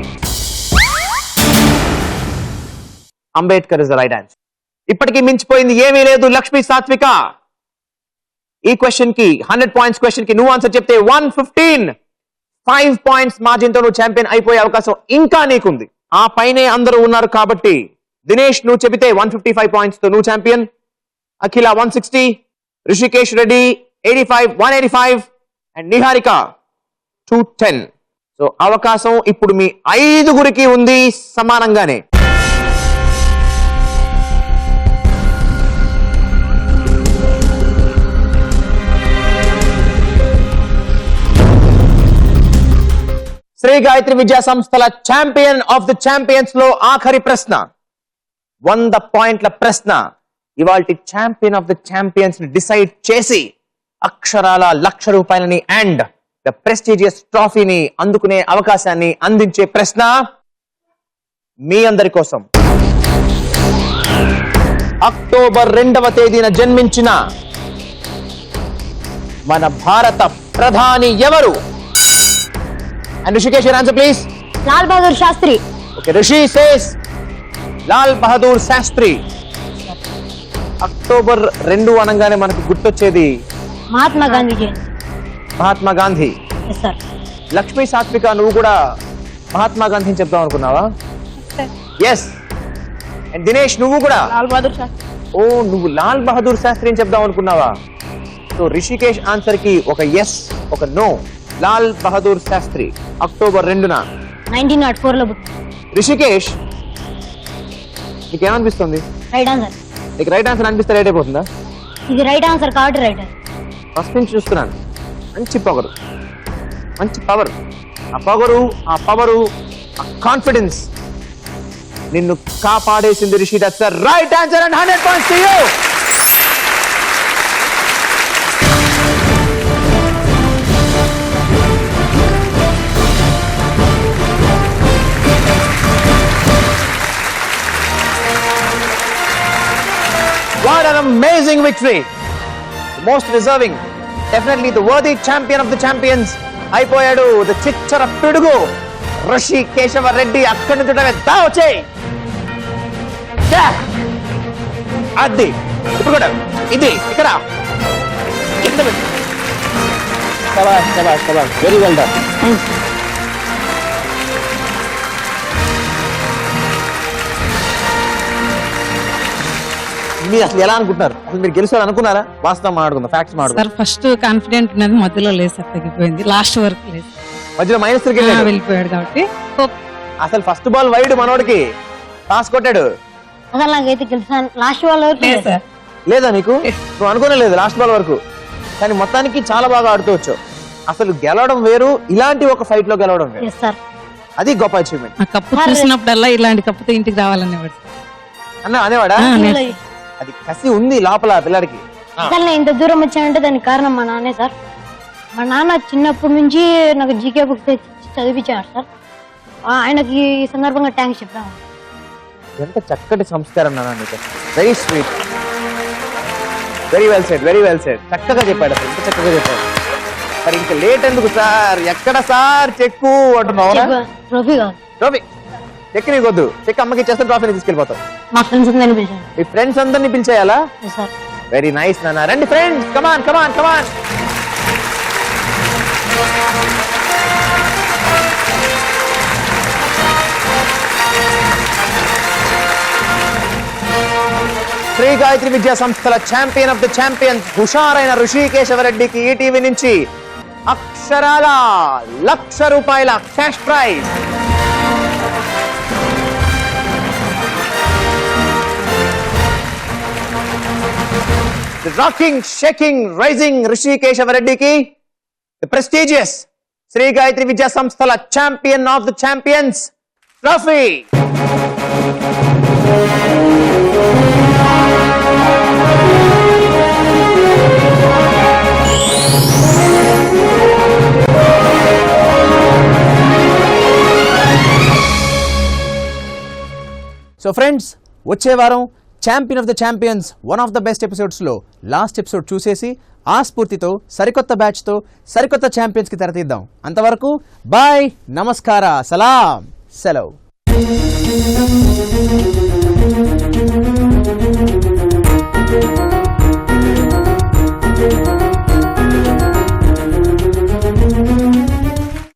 Ambedkar is the right answer. ఇప్పటికీ మించిపోయింది ఏమీ లేదు. లక్ష్మీ సాత్విక ఈ క్వశ్చన్ కి 100 పాయింట్స్ క్వశ్చన్ కి నువ్వు ఆన్సర్ చెప్తే 115. 5 పాయింట్స్ మార్జిన్ తో నువ్వు ఛాంపియన్ అయిపోయే అవకాశం ఇంకా నీకుంది. ఆ పైనే అందరూ ఉన్నారు కాబట్టి దినేష్ నువ్వు చెబితే 155 పాయింట్స్ తో నువ్వు champion. Akhila 160, Rishikesh Reddy 85, 185 and Niharika 210. So అవకాశం ఇప్పుడు మీ 5గురికి ఉంది సమానంగానే. శ్రీ గాయత్రి విద్యా సంస్థల ఛాంపియన్ ఆఫ్ ది ఛాంపియన్స్ లో ఆఖరి ప్రశ్న, 100 పాయింట్ల ప్రశ్న. ఇవాల్టి ఛాంపియన్ ఆఫ్ ది ఛాంపియన్స్ ని డిసైడ్ చేసి అక్షరాల ₹1,00,000 అండ్ ద ప్రెస్టీజియస్ ట్రోఫీని అందుకునే అవకాశాన్ని అందించే ప్రశ్న మీ అందరి కోసం. అక్టోబర్ 2వ తేదీన జన్మించిన మన భారత ప్రధాని ఎవరు? And Rishikesh, your answer please. Lal Bahadur Shastri. Okay, Rishi says Lal Bahadur Shastri. October 2 అనగానే మనకు గుర్తొచ్చేది మహాత్మా గాంధీ జయంతి. మహాత్మా గాంధీ. Yes sir. లక్ష్మీ సాత్విక నువ్వు కూడా మహాత్మా గాంధీని చెప్దాం అనుకున్నావా? ఎస్. అండ్ దినేష్ నువ్వు కూడా లాల్ బహదూర్ శాస్త్రి. ఓ నువ్వు లాల్ బహదూర్ శాస్త్రిని చెప్దాం అనుకున్నావా? సో రిషికేష్ ఆన్సర్ కి ఒక ఎస్ ఒక నో. లాల్ బహదూర్ శాస్త్రి అక్టోబర్ 2న 1904 లో పుట్టారు. రిషికేష్ నీకేమనిపిస్తుంది? Right answer. నీకు రైట్ ఆన్సర్ అనిపిస్తే రైట్ అయిపోతుందా? ఇది రైట్ ఆన్సర్ కాబట్టి రైట్. ఫస్ట్ నుంచి చూస్తున్నాను. మంచి పవర్. ఆ పొగరు, ఆ పవరు, ఆ కాన్ఫిడెన్స్ నిన్ను కాపాడేసింది Rishi. That's the right answer and 100 points to you. What an amazing victory! The most deserving, definitely the worthy champion of the champions. అయిపోయాడు ద చిచ్చర పిడుగు ఋషి కేశవ రెడ్డి. అక్కడి నుంచి దా వచ్చే అది ఇప్పుడు కూడా ఇది ఇక్కడ కింద పెట్టు. శభాష్ శభాష్ శభాష్, వెరీ వెల్ డన్. మీరు అసలు ఎలా అనుకుంటున్నారు? అసలు మీరు గెలిచారు అనుకున్నారా? వాస్తవం మాట్లాడుకుందాం, ఫ్యాక్ట్స్ మాట్లాడుకుందాం. సార్ ఫస్ట్ కాన్ఫిడెంట్ ఉన్నది, మధ్యలో లేదు సార్, తగ్గిపోయింది. లాస్ట్ వరకు లేదు, మధ్యలో మైనస్ వెళ్ళిపోయాడు కాబట్టి. అసలు ఫస్ట్ బాల్ వైడ్ మనోడికి పాస్ కొట్టాడు. అసలు నాకైతే తెలుసా లాస్ట్ వాళ్ళ లేదు సార్. లేదా నీకు? నువ్వు అనుకోనే లేదు లాస్ట్ బాల్ వరకు, కానీ మొత్తానికి చాలా బాగా ఆడుతూ వచ్చావు. అసలు గెలవడం వేరు, ఇలాంటి ఒక ఫైట్ లో గెలవడం వేరు. సార్ అది గొప్ప అచీవ్మెంట్. ఆ కప్పు చూసినప్పుడల్లా ఇలాంటి కప్పుతో ఇంటికి రావాలనేవాడు అన్న అనేవాడా? అది కసి ఉంది లోపల పిల్లడికి. అసలు నేను ఇంత దూరం వచ్చానంటే దానికి కారణం మా నాన్నే సార్. మా నాన్న చిన్నప్పటి నుంచి నాకు జీకే బుక్ తెచ్చి చదివించాడు సార్. ఆయనకి ఈ సందర్భంగా థ్యాంక్స్ చెప్తాను. ఎంత చక్కటి సంస్కారం నాన్న నీకు. Very sweet, very well said, very well said. చక్కగా చెప్పాడు, అసలు ఎంత చక్కగా చెప్పాడు. మరి ఇంకా లేట్ ఎందుకు సార్? ఎక్కడ సార్ చెక్కు అంటున్నావు? ట్రోఫీ కాదు, ట్రోఫీ చెక్ నీకు వద్దు. చెక్ అమ్మకి ఇచ్చేస్తే ట్రోఫీని తీసుకెళ్ళిపోతావు. మా ఫ్రెండ్స్ అందరినీ పిలిచాను. మీ ఫ్రెండ్స్ అందరినీ పిలిచేయాలా? సార్ వెరీ నైస్ నాన్న. రండి friends, come on come on come on. Shri Gayatri Vidya సంస్థల ఛాంపియన్ ఆఫ్ ద ఛాంపియన్స్ హుషారైన ఋషికేశవరెడ్డికి ఈటీవీ నుంచి అక్షరాల ₹1,00,000 cash prize. The rocking, shaking, rising ఋషికేశవరెడ్డికి the prestigious శ్రీ గాయత్రి విద్యా సంస్థల champion of the champions trophy. So friends, వచ్చే వారం champion of the champions one of the best ఎపిసోడ్స్లో లాస్ట్ ఎపిసోడ్ చూసేసి ఆ స్ఫూర్తితో సరికొత్త బ్యాచ్తో సరికొత్త ఛాంపియన్స్కి తెరతీద్దాం. అంతవరకు బాయ్, నమస్కార, సలాం, సెలవు.